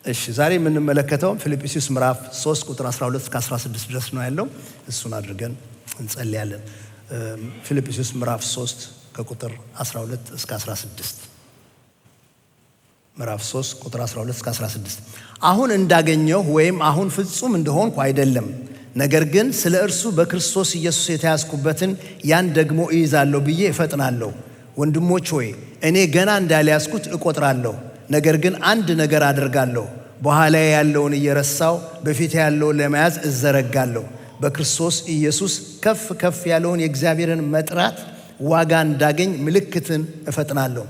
እሺ ዛሬ የምንመለከተው ፊልጵስዩስ ምዕራፍ 3 ቁጥር 12 እስከ 16 ድረስ ነው ያለው። እሱን አድርገን እንጸልያለን። ፊልጵስዩስ ምዕራፍ 3 ከቁጥር 12 እስከ 16 ምዕራፍ 3 ቁጥር 12 እስከ 16 አሁን እንዳገኘው ወይም አሁን ፍጹም እንደሆንኩ አይደለም፣ ነገር ግን ስለ እርሱ በክርስቶስ ኢየሱስ የተያዝኩበትን ያን ደግሞ እይዛለሁ ብዬ እፈጥናለሁ። ወንድሞች ሆይ እኔ ገና እንዳልያዝኩት እቆጥራለሁ። ነገር ግን አንድ ነገር አደርጋለሁ፣ በኋላ ያለውን እየረሳው በፊት ያለውን ለመያዝ እዘረጋለሁ። በክርስቶስ ኢየሱስ ከፍ ከፍ ያለውን የእግዚአብሔርን መጥራት ዋጋ እንዳገኝ ምልክትን እፈጥናለሁ።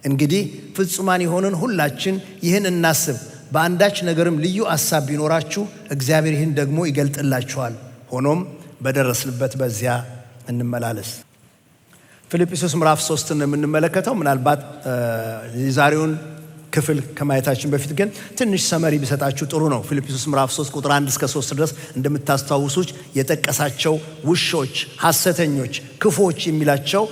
እንግዲህ ፍጹማን የሆንን ሁላችን ይህን እናስብ። በአንዳች ነገርም ልዩ ሐሳብ ቢኖራችሁ እግዚአብሔር ይህን ደግሞ ይገልጥላችኋል። ሆኖም በደረስንበት በዚያ እንመላለስ። ፊልጵስዩስ ምዕራፍ 3 የምንመለከተው ምናልባት የዛሬውን ክፍል ከማየታችን በፊት ግን ትንሽ ሰመሪ ቢሰጣችሁ ጥሩ ነው። ፊልጵስዩስ ምዕራፍ 3 ቁጥር 1 እስከ 3 ድረስ እንደምታስታውሱት የጠቀሳቸው ውሾች፣ ሐሰተኞች፣ ክፎች የሚላቸው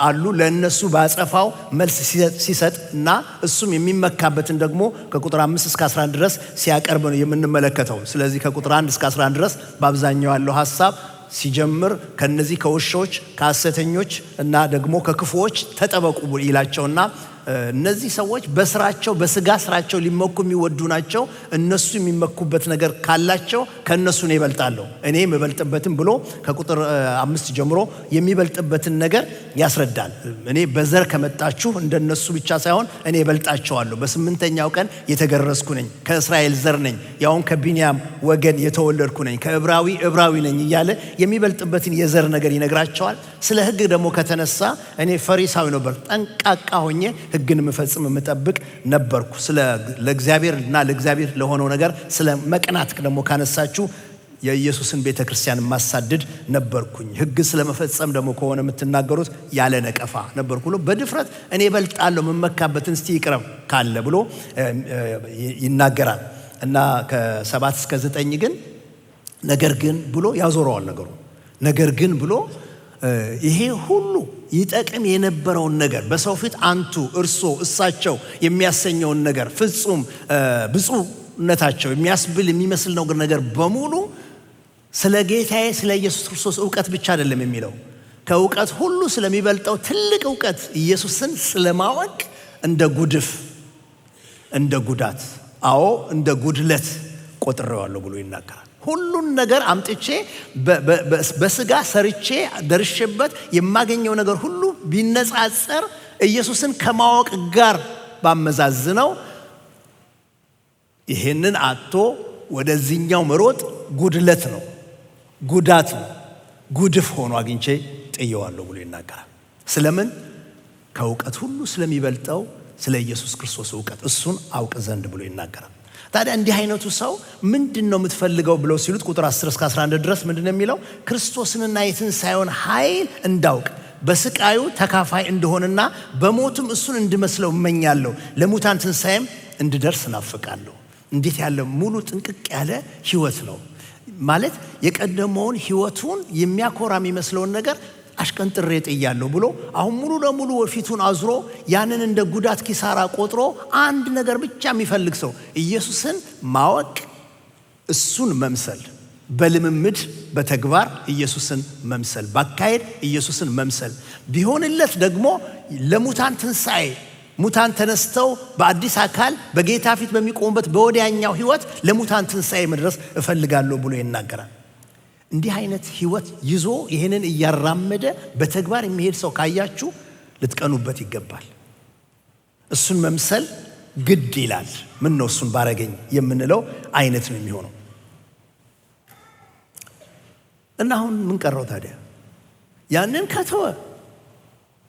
አሉ። ለእነሱ ባጸፋው መልስ ሲሰጥ እና እሱም የሚመካበትን ደግሞ ከቁጥር 5 እስከ 11 ድረስ ሲያቀርብ ነው የምንመለከተው። ስለዚህ ከቁጥር 1 እስከ 11 ድረስ በአብዛኛው ያለው ሐሳብ ሲጀምር ከነዚህ ከውሾች፣ ከሐሰተኞች እና ደግሞ ከክፎች ተጠበቁ ይላቸውና እነዚህ ሰዎች በስራቸው በስጋ ስራቸው ሊመኩ የሚወዱ ናቸው። እነሱ የሚመኩበት ነገር ካላቸው ከነሱ ነው ይበልጣለሁ፣ እኔ የምበልጥበትን ብሎ ከቁጥር 5 ጀምሮ የሚበልጥበትን ነገር ያስረዳል። እኔ በዘር ከመጣችሁ እንደነሱ ብቻ ሳይሆን እኔ እበልጣቸዋለሁ። በስምንተኛው ቀን የተገረዝኩ ነኝ፣ ከእስራኤል ዘር ነኝ፣ ያውን ከቢንያም ወገን የተወለድኩ ነኝ፣ ከዕብራዊ ነኝ እያለ የሚበልጥበትን የዘር ነገር ይነግራቸዋል። ስለ ሕግ ደግሞ ከተነሳ እኔ ፈሪሳዊ ነበር፣ ጠንቃቃ ሆኜ ሕግን መፈጽም መጠብቅ ነበርኩ። ስለ ለእግዚአብሔርና ለእግዚአብሔር ለሆነው ነገር ስለ መቅናት ደግሞ ካነሳችሁ የኢየሱስን ቤተክርስቲያን ማሳደድ ነበርኩኝ። ሕግ ስለ መፈጸም ደግሞ ከሆነ የምትናገሩት ያለ ነቀፋ ነበርኩ ብሎ በድፍረት እኔ እበልጣለሁ መመካበትን እስቲ ይቅረብ ካለ ብሎ ይናገራል። እና ከ7 እስከ 9 ግን ነገር ግን ብሎ ያዞረዋል ነገሩ። ነገር ግን ብሎ ይሄ ሁሉ ይጠቅም የነበረውን ነገር በሰው ፊት አንቱ፣ እርሶ፣ እሳቸው የሚያሰኘውን ነገር ፍጹም ብፁዕነታቸው የሚያስብል የሚመስል ነገር በሙሉ ስለ ጌታዬ ስለ ኢየሱስ ክርስቶስ ዕውቀት ብቻ አይደለም የሚለው፣ ከዕውቀት ሁሉ ስለሚበልጠው ትልቅ ዕውቀት ኢየሱስን ስለማወቅ እንደ ጉድፍ፣ እንደ ጉዳት፣ አዎ እንደ ጉድለት ቆጥሬዋለሁ ብሎ ይናገራል። ሁሉን ነገር አምጥቼ በስጋ ሰርቼ ደርሼበት የማገኘው ነገር ሁሉ ቢነጻጸር ኢየሱስን ከማወቅ ጋር ባመዛዝነው ይሄንን አጥቶ ወደዚህኛው መሮጥ ጉድለት ነው፣ ጉዳት ነው፣ ጉድፍ ሆኖ አግኝቼ ጥየዋለሁ ብሎ ይናገራል። ስለምን? ከእውቀት ሁሉ ስለሚበልጠው ስለ ኢየሱስ ክርስቶስ ዕውቀት እሱን አውቅ ዘንድ ብሎ ይናገራል። ታዲያ እንዲህ አይነቱ ሰው ምንድነው የምትፈልገው ብለው ሲሉት ቁጥር 10 እስከ 11 ድረስ ምንድነው የሚለው? ክርስቶስንና የትንሣኤውን ኃይል እንዳውቅ በስቃዩ ተካፋይ እንደሆነና በሞቱም እሱን እንድመስለው እመኛለሁ፣ ለሙታን ትንሣኤም እንድደርስ እናፍቃለሁ። እንዴት ያለ ሙሉ ጥንቅቅ ያለ ህይወት ነው ማለት! የቀደመውን ህይወቱን የሚያኮራ የሚመስለውን ነገር አሽቀንጥሬ ጥያለሁ ብሎ አሁን ሙሉ ለሙሉ ፊቱን አዝሮ ያንን እንደ ጉዳት ኪሳራ ቆጥሮ አንድ ነገር ብቻ የሚፈልግ ሰው ኢየሱስን ማወቅ፣ እሱን መምሰል፣ በልምምድ በተግባር ኢየሱስን መምሰል፣ ባካሄድ ኢየሱስን መምሰል ቢሆንለት ደግሞ ለሙታን ትንሣኤ ሙታን ተነስተው በአዲስ አካል በጌታ ፊት በሚቆሙበት በወዲያኛው ህይወት ለሙታን ትንሣኤ መድረስ እፈልጋለሁ ብሎ ይናገራል። እንዲህ አይነት ህይወት ይዞ ይሄንን እያራመደ በተግባር የሚሄድ ሰው ካያችሁ ልትቀኑበት ይገባል። እሱን መምሰል ግድ ይላል። ምን ነው እሱን ባረገኝ የምንለው አይነት ነው የሚሆነው። እና አሁን ምን ቀረው ታዲያ? ያንን ከተወ፣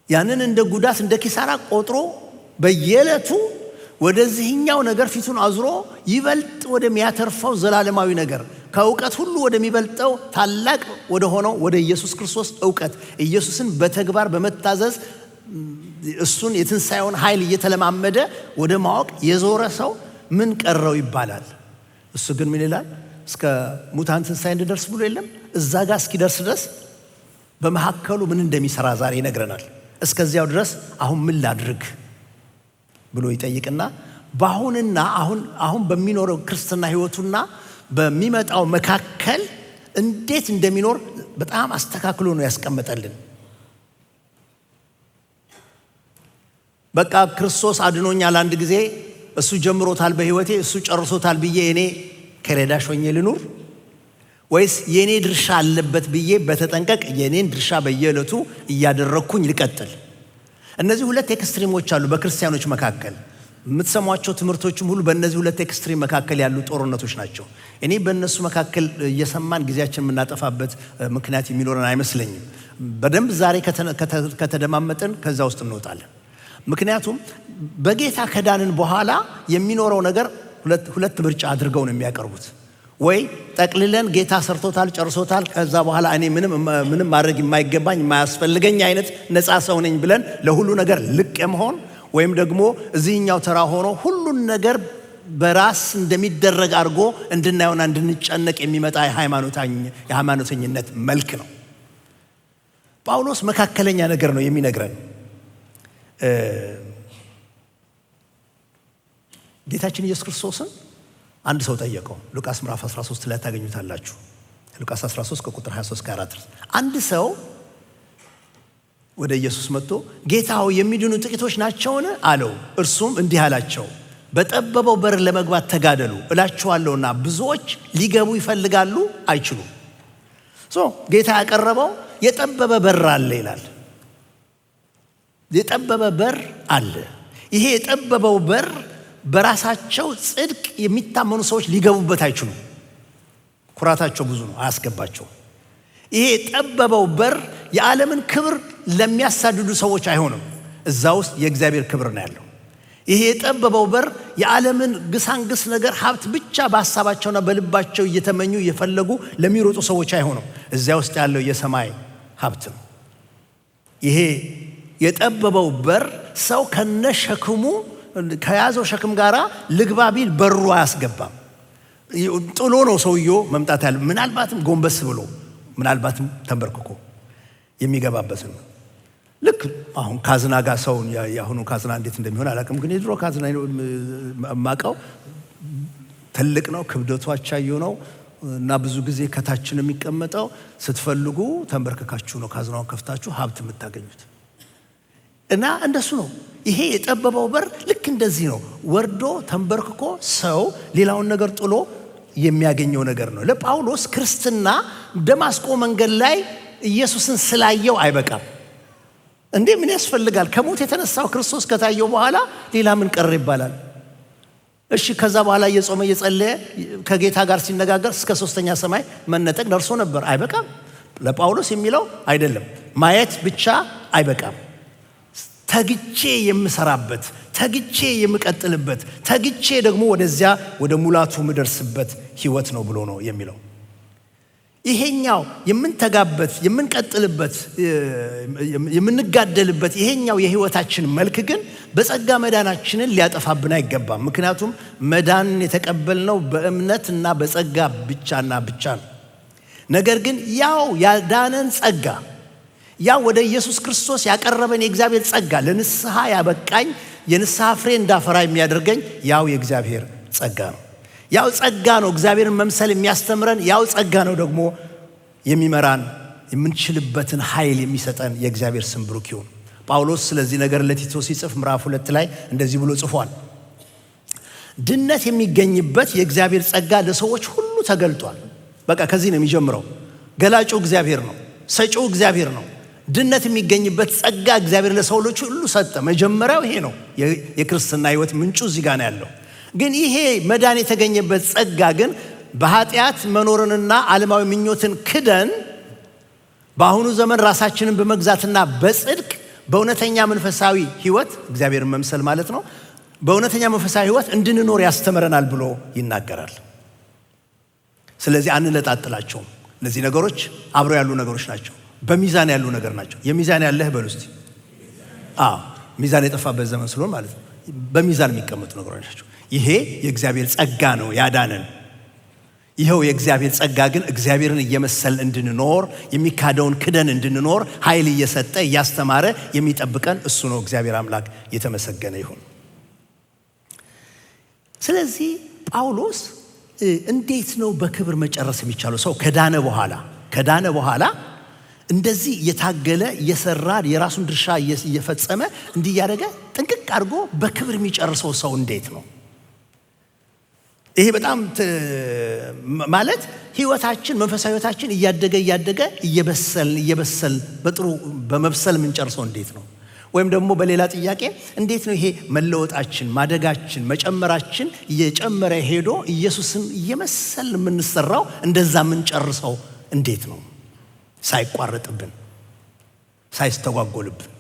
ያንን እንደ ጉዳት እንደ ኪሳራ ቆጥሮ በየዕለቱ ወደዚህኛው ነገር ፊቱን አዝሮ ይበልጥ ወደሚያተርፈው ዘላለማዊ ነገር ከእውቀት ሁሉ ወደሚበልጠው ታላቅ ወደ ሆነው ወደ ኢየሱስ ክርስቶስ ዕውቀት ኢየሱስን በተግባር በመታዘዝ እሱን የትንሣኤውን ኃይል እየተለማመደ ወደ ማወቅ የዞረ ሰው ምን ቀረው ይባላል። እሱ ግን ምን ይላል? እስከ ሙታን ትንሣኤ እንድደርስ ብሎ የለም እዛ ጋር እስኪደርስ ድረስ በመካከሉ ምን እንደሚሰራ ዛሬ ይነግረናል። እስከዚያው ድረስ አሁን ምን ላድርግ ብሎ ይጠይቅና በአሁንና አሁን በሚኖረው ክርስትና ህይወቱና በሚመጣው መካከል እንዴት እንደሚኖር በጣም አስተካክሎ ነው ያስቀመጠልን። በቃ ክርስቶስ አድኖኛል አንድ ጊዜ እሱ ጀምሮታል በህይወቴ እሱ ጨርሶታል ብዬ እኔ ከረዳሽ ሆኜ ልኑር ወይስ የኔ ድርሻ አለበት ብዬ በተጠንቀቅ የኔን ድርሻ በየዕለቱ እያደረኩኝ ልቀጥል? እነዚህ ሁለት ኤክስትሪሞች አሉ በክርስቲያኖች መካከል። የምትሰሟቸው ትምህርቶችም ሁሉ በእነዚህ ሁለት ኤክስትሪም መካከል ያሉ ጦርነቶች ናቸው። እኔ በእነሱ መካከል እየሰማን ጊዜያችን የምናጠፋበት ምክንያት የሚኖረን አይመስለኝም። በደንብ ዛሬ ከተደማመጥን ከዛ ውስጥ እንወጣለን። ምክንያቱም በጌታ ከዳንን በኋላ የሚኖረው ነገር ሁለት ምርጫ አድርገው ነው የሚያቀርቡት። ወይ ጠቅልለን ጌታ ሰርቶታል ጨርሶታል፣ ከዛ በኋላ እኔ ምንም ማድረግ የማይገባኝ የማያስፈልገኝ አይነት ነፃ ሰው ነኝ ብለን ለሁሉ ነገር ልቅ የመሆን፣ ወይም ደግሞ እዚህኛው ተራ ሆኖ ሁሉን ነገር በራስ እንደሚደረግ አድርጎ እንድናየውና እንድንጨነቅ የሚመጣ የሃይማኖተኝነት መልክ ነው። ጳውሎስ መካከለኛ ነገር ነው የሚነግረን። ጌታችን ኢየሱስ ክርስቶስን አንድ ሰው ጠየቀው። ሉቃስ ምዕራፍ 13 ላይ ታገኙታላችሁ። ሉቃስ 13 ከቁጥር 23-24 አንድ ሰው ወደ ኢየሱስ መጥቶ ጌታ ሆይ የሚድኑ ጥቂቶች ናቸውን አለው። እርሱም እንዲህ አላቸው፣ በጠበበው በር ለመግባት ተጋደሉ እላችኋለሁና ብዙዎች ሊገቡ ይፈልጋሉ አይችሉም። ጌታ ያቀረበው የጠበበ በር አለ ይላል። የጠበበ በር አለ። ይሄ የጠበበው በር በራሳቸው ጽድቅ የሚታመኑ ሰዎች ሊገቡበት አይችሉም። ኩራታቸው ብዙ ነው፣ አያስገባቸው። ይሄ የጠበበው በር የዓለምን ክብር ለሚያሳድዱ ሰዎች አይሆንም። እዛ ውስጥ የእግዚአብሔር ክብር ነው ያለው። ይሄ የጠበበው በር የዓለምን ግሳንግስ ነገር ሀብት ብቻ በሐሳባቸውና በልባቸው እየተመኙ እየፈለጉ ለሚሮጡ ሰዎች አይሆንም። እዚያ ውስጥ ያለው የሰማይ ሀብት ነው። ይሄ የጠበበው በር ሰው ከነሸክሙ ከያዘው ሸክም ጋራ ልግባ ቢል በሩ አያስገባም። ጥሎ ነው ሰውየው መምጣት ያለ። ምናልባትም ጎንበስ ብሎ ምናልባትም ተንበርክኮ የሚገባበት ነው። ልክ አሁን ካዝና ጋር ሰው ያሁኑ ካዝና እንዴት እንደሚሆን አላውቅም፣ ግን የድሮ ካዝና ማቀው ትልቅ ነው፣ ክብደቱ አቻዩ ነው እና ብዙ ጊዜ ከታችን የሚቀመጠው ስትፈልጉ ተንበርክካችሁ ነው ካዝናውን ከፍታችሁ ሀብት የምታገኙት። እና እንደሱ ነው። ይሄ የጠበበው በር ልክ እንደዚህ ነው። ወርዶ ተንበርክኮ ሰው ሌላውን ነገር ጥሎ የሚያገኘው ነገር ነው። ለጳውሎስ ክርስትና ደማስቆ መንገድ ላይ ኢየሱስን ስላየው አይበቃም። እንዴ ምን ያስፈልጋል? ከሞት የተነሳው ክርስቶስ ከታየው በኋላ ሌላ ምን ቀረ ይባላል? እሺ ከዛ በኋላ እየጾመ እየጸለየ ከጌታ ጋር ሲነጋገር እስከ 3ኛ ሰማይ መነጠቅ ደርሶ ነበር። አይበቃም። ለጳውሎስ የሚለው አይደለም። ማየት ብቻ አይበቃም። ተግቼ የምሰራበት፣ ተግቼ የምቀጥልበት፣ ተግቼ ደግሞ ወደዚያ ወደ ሙላቱ ምደርስበት ህይወት ነው ብሎ ነው የሚለው። ይሄኛው የምንተጋበት፣ የምንቀጥልበት፣ የምንጋደልበት ይሄኛው የህይወታችን መልክ ግን በጸጋ መዳናችንን ሊያጠፋብን አይገባም። ምክንያቱም መዳን የተቀበልነው በእምነትና በጸጋ ብቻና ብቻ ነው። ነገር ግን ያው ያዳነን ጸጋ፣ ያው ወደ ኢየሱስ ክርስቶስ ያቀረበን የእግዚአብሔር ጸጋ፣ ለንስሐ ያበቃኝ የንስሐ ፍሬ እንዳፈራ የሚያደርገኝ ያው የእግዚአብሔር ጸጋ ነው። ያው ጸጋ ነው እግዚአብሔርን መምሰል የሚያስተምረን። ያው ጸጋ ነው ደግሞ የሚመራን፣ የምንችልበትን ኃይል የሚሰጠን። የእግዚአብሔር ስም ብሩክ ይሁን። ጳውሎስ ስለዚህ ነገር ለቲቶ ሲጽፍ ምዕራፍ 2 ላይ እንደዚህ ብሎ ጽፏል። ድነት የሚገኝበት የእግዚአብሔር ጸጋ ለሰዎች ሁሉ ተገልጧል። በቃ ከዚህ ነው የሚጀምረው። ገላጩ እግዚአብሔር ነው፣ ሰጪው እግዚአብሔር ነው። ድነት የሚገኝበት ጸጋ እግዚአብሔር ለሰው ልጅ ሁሉ ሰጠ። መጀመሪያው ይሄ ነው። የክርስትና ህይወት ምንጩ እዚህ ጋር ነው ያለው። ግን ይሄ መዳን የተገኘበት ጸጋ ግን በኃጢአት መኖርንና ዓለማዊ ምኞትን ክደን በአሁኑ ዘመን ራሳችንን በመግዛትና በጽድቅ በእውነተኛ መንፈሳዊ ህይወት እግዚአብሔርን መምሰል ማለት ነው፣ በእውነተኛ መንፈሳዊ ህይወት እንድንኖር ያስተምረናል ብሎ ይናገራል። ስለዚህ አንለጣጥላቸውም። እነዚህ ነገሮች አብረው ያሉ ነገሮች ናቸው። በሚዛን ያሉ ነገር ናቸው። የሚዛን ያለህ በሉ እስቲ። ሚዛን የጠፋበት ዘመን ስለሆነ ማለት ነው። በሚዛን የሚቀመጡ ነገሮች ናቸው። ይሄ የእግዚአብሔር ጸጋ ነው ያዳነን። ይኸው የእግዚአብሔር ጸጋ ግን እግዚአብሔርን እየመሰል እንድንኖር፣ የሚካደውን ክደን እንድንኖር ኃይል እየሰጠ እያስተማረ የሚጠብቀን እሱ ነው። እግዚአብሔር አምላክ የተመሰገነ ይሁን። ስለዚህ ጳውሎስ እንዴት ነው በክብር መጨረስ የሚቻለው? ሰው ከዳነ በኋላ እንደዚህ እየታገለ እየሰራ የራሱን ድርሻ እየፈጸመ እንዲህ እያደረገ ጥንቅቅ አድርጎ በክብር የሚጨርሰው ሰው እንዴት ነው? ይሄ በጣም ማለት ህይወታችን መንፈሳዊ ህይወታችን እያደገ እየበሰል በጥሩ በመብሰል የምንጨርሰው እንዴት ነው? ወይም ደግሞ በሌላ ጥያቄ እንዴት ነው ይሄ መለወጣችን ማደጋችን መጨመራችን እየጨመረ ሄዶ ኢየሱስን እየመሰል የምንሰራው እንደዛ የምንጨርሰው እንዴት ነው? ሳይቋረጥብን ሳይስተጓጎልብን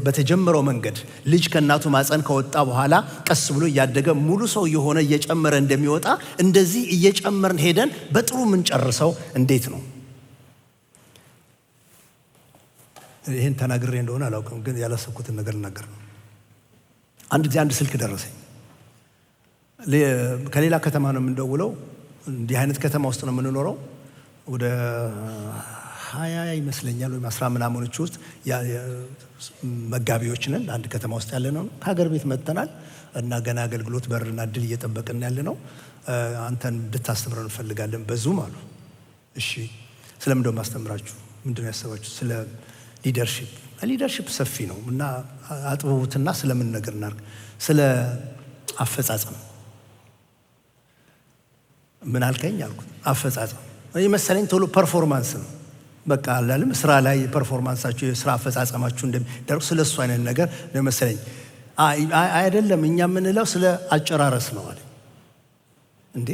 በተጀመረው መንገድ ልጅ ከእናቱ ማፀን ከወጣ በኋላ ቀስ ብሎ እያደገ ሙሉ ሰው የሆነ እየጨመረ እንደሚወጣ እንደዚህ እየጨመርን ሄደን በጥሩ የምንጨርሰው እንዴት ነው? ይህን ተናግሬ እንደሆነ አላውቅም፣ ግን ያላሰብኩትን ነገር ልናገር ነው። አንድ ጊዜ አንድ ስልክ ደረሰኝ። ከሌላ ከተማ ነው የምንደውለው። እንዲህ አይነት ከተማ ውስጥ ነው የምንኖረው። ወደ 20 ይመስለኛል ወይም 10 ምናምኖች ውስጥ መጋቢዎች ነን። አንድ ከተማ ውስጥ ያለ ነው። ከሀገር ቤት መጥተናል እና ገና አገልግሎት በርና እድል እየጠበቅን ያለ ነው። አንተን እንድታስተምረን እንፈልጋለን በዙም አሉ። እሺ፣ ስለምን ደው ማስተምራችሁ? ምንድነው ያሰባችሁ? ስለ ሊደርሺፕ ሰፊ ነው እና አጥብቡትና ስለምን ነገር እናርግ? ስለ አፈጻጸም። ምን አልከኝ አልኩት። አፈጻጸም መሰለኝ ቶሎ ፐርፎርማንስ ነው። በቃ አላለም ስራ ላይ ፐርፎርማንሳችሁ የስራ አፈጻጸማችሁ እንደሚደርሱ ስለሱ አይነት ነገር ነው መሰለኝ። አይደለም እኛ የምንለው ስለ አጨራረስ ነው አለ። እንዴ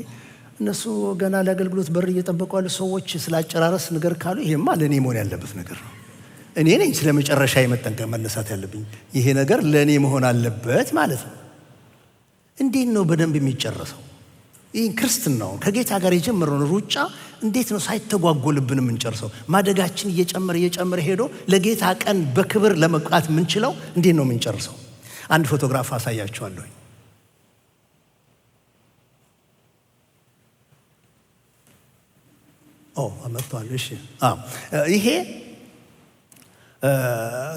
እነሱ ገና ለአገልግሎት በር እየጠበቁ ያሉ ሰዎች ስለ አጨራረስ ነገር ካሉ ይሄማ ለኔ መሆን ያለበት ነገር ነው። እኔ ነኝ ስለ መጨረሻ የመጠንቀቅ መነሳት ያለብኝ። ይሄ ነገር ለኔ መሆን አለበት ማለት ነው። እንዴት ነው በደንብ የሚጨረሰው? ይህን ክርስትናው ከጌታ ጋር የጀመረውን ሩጫ እንዴት ነው ሳይተጓጎልብን የምንጨርሰው? ማደጋችን እየጨመረ ሄዶ ለጌታ ቀን በክብር ለመብቃት የምንችለው እንዴት ነው የምንጨርሰው? አንድ ፎቶግራፍ አሳያችኋለሁ። አመጣዋል። እሺ፣ ይሄ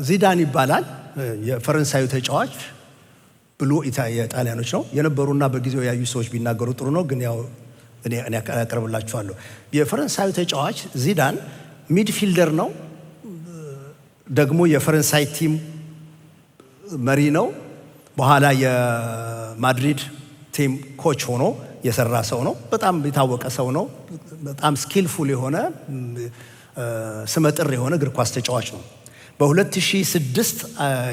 ዚዳን ይባላል። የፈረንሳዩ ተጫዋች ብሎ የጣሊያኖች ነው የነበሩና በጊዜው ያዩ ሰዎች ቢናገሩ ጥሩ ነው፣ ግን ያው እኔ ያቀርብላችኋለሁ። የፈረንሳዩ ተጫዋች ዚዳን ሚድፊልደር ነው፣ ደግሞ የፈረንሳይ ቲም መሪ ነው። በኋላ የማድሪድ ቲም ኮች ሆኖ የሰራ ሰው ነው። በጣም የታወቀ ሰው ነው። በጣም ስኪልፉል የሆነ ስመጥር የሆነ እግር ኳስ ተጫዋች ነው። በ2006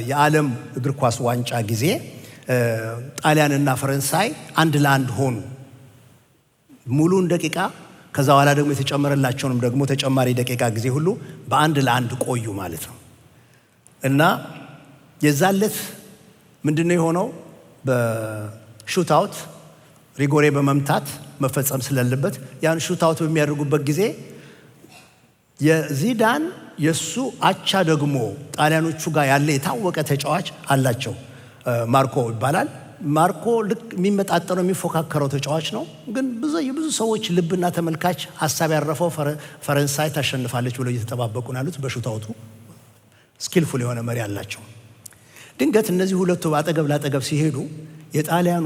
የዓለም እግር ኳስ ዋንጫ ጊዜ ጣሊያንና ፈረንሳይ 1-1 ሆኑ። ሙሉን ደቂቃ ከዛ በኋላ ደግሞ የተጨመረላቸውንም ደግሞ ተጨማሪ ደቂቃ ጊዜ ሁሉ በ1-1 ቆዩ ማለት ነው። እና የዛለት ምንድነው የሆነው? በሹታውት ሪጎሬ በመምታት መፈጸም ስለሌለበት ያን ሹታውት በሚያደርጉበት ጊዜ የዚዳን የሱ አቻ ደግሞ ጣሊያኖቹ ጋር ያለ የታወቀ ተጫዋች አላቸው። ማርኮ ይባላል። ማርኮ ልክ የሚመጣጠነው የሚፎካከረው ተጫዋች ነው። ግን ብዙ ሰዎች ልብና ተመልካች ሀሳብ ያረፈው ፈረንሳይ ታሸንፋለች ብለው እየተጠባበቁ ነው ያሉት። በሹታውቱ ስኪልፉል የሆነ መሪ አላቸው። ድንገት እነዚህ ሁለቱ አጠገብ ላጠገብ ሲሄዱ የጣሊያኑ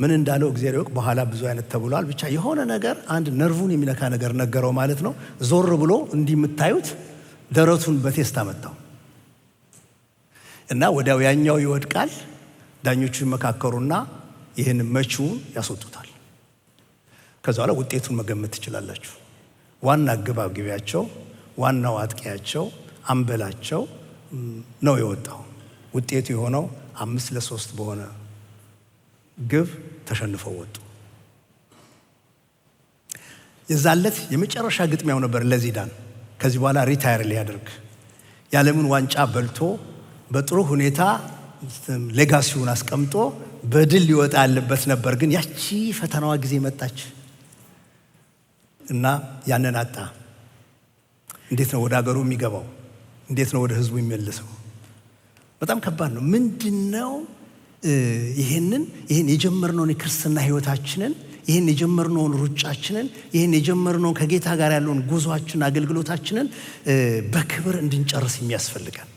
ምን እንዳለው እግዚአብሔር ይወቅ። በኋላ ብዙ አይነት ተብሏል። ብቻ የሆነ ነገር አንድ ነርቡን የሚነካ ነገር ነገረው ማለት ነው። ዞር ብሎ እንዲህ የምታዩት ደረቱን በቴስታ መታው እና ወዲያው ያኛው ይወድቃል። ዳኞቹ ይመካከሩና ይህን መቺውን ያስወጡታል። ከዛ በኋላ ውጤቱን መገመት ትችላላችሁ። ዋና ግባቸው፣ ዋናው አጥቂያቸው፣ አምበላቸው ነው የወጣው። ውጤቱ የሆነው 5-3 በሆነ ግብ ተሸንፈው ወጡ። የዛለት የመጨረሻ ግጥሚያው ነበር ለዚዳን። ከዚህ በኋላ ሪታየር ሊያደርግ የዓለምን ዋንጫ በልቶ በጥሩ ሁኔታ ሌጋሲውን አስቀምጦ በድል ሊወጣ ያለበት ነበር። ግን ያቺ ፈተናዋ ጊዜ መጣች እና ያንን አጣ። እንዴት ነው ወደ ሀገሩ የሚገባው? እንዴት ነው ወደ ህዝቡ የሚመለሰው? በጣም ከባድ ነው። ምንድነው ይህን የጀመርነውን የክርስትና ህይወታችንን ይህን የጀመርነውን ሩጫችንን ይህን የጀመርነውን ከጌታ ጋር ያለውን ጉዟችንን አገልግሎታችንን በክብር እንድንጨርስ የሚያስፈልጋል።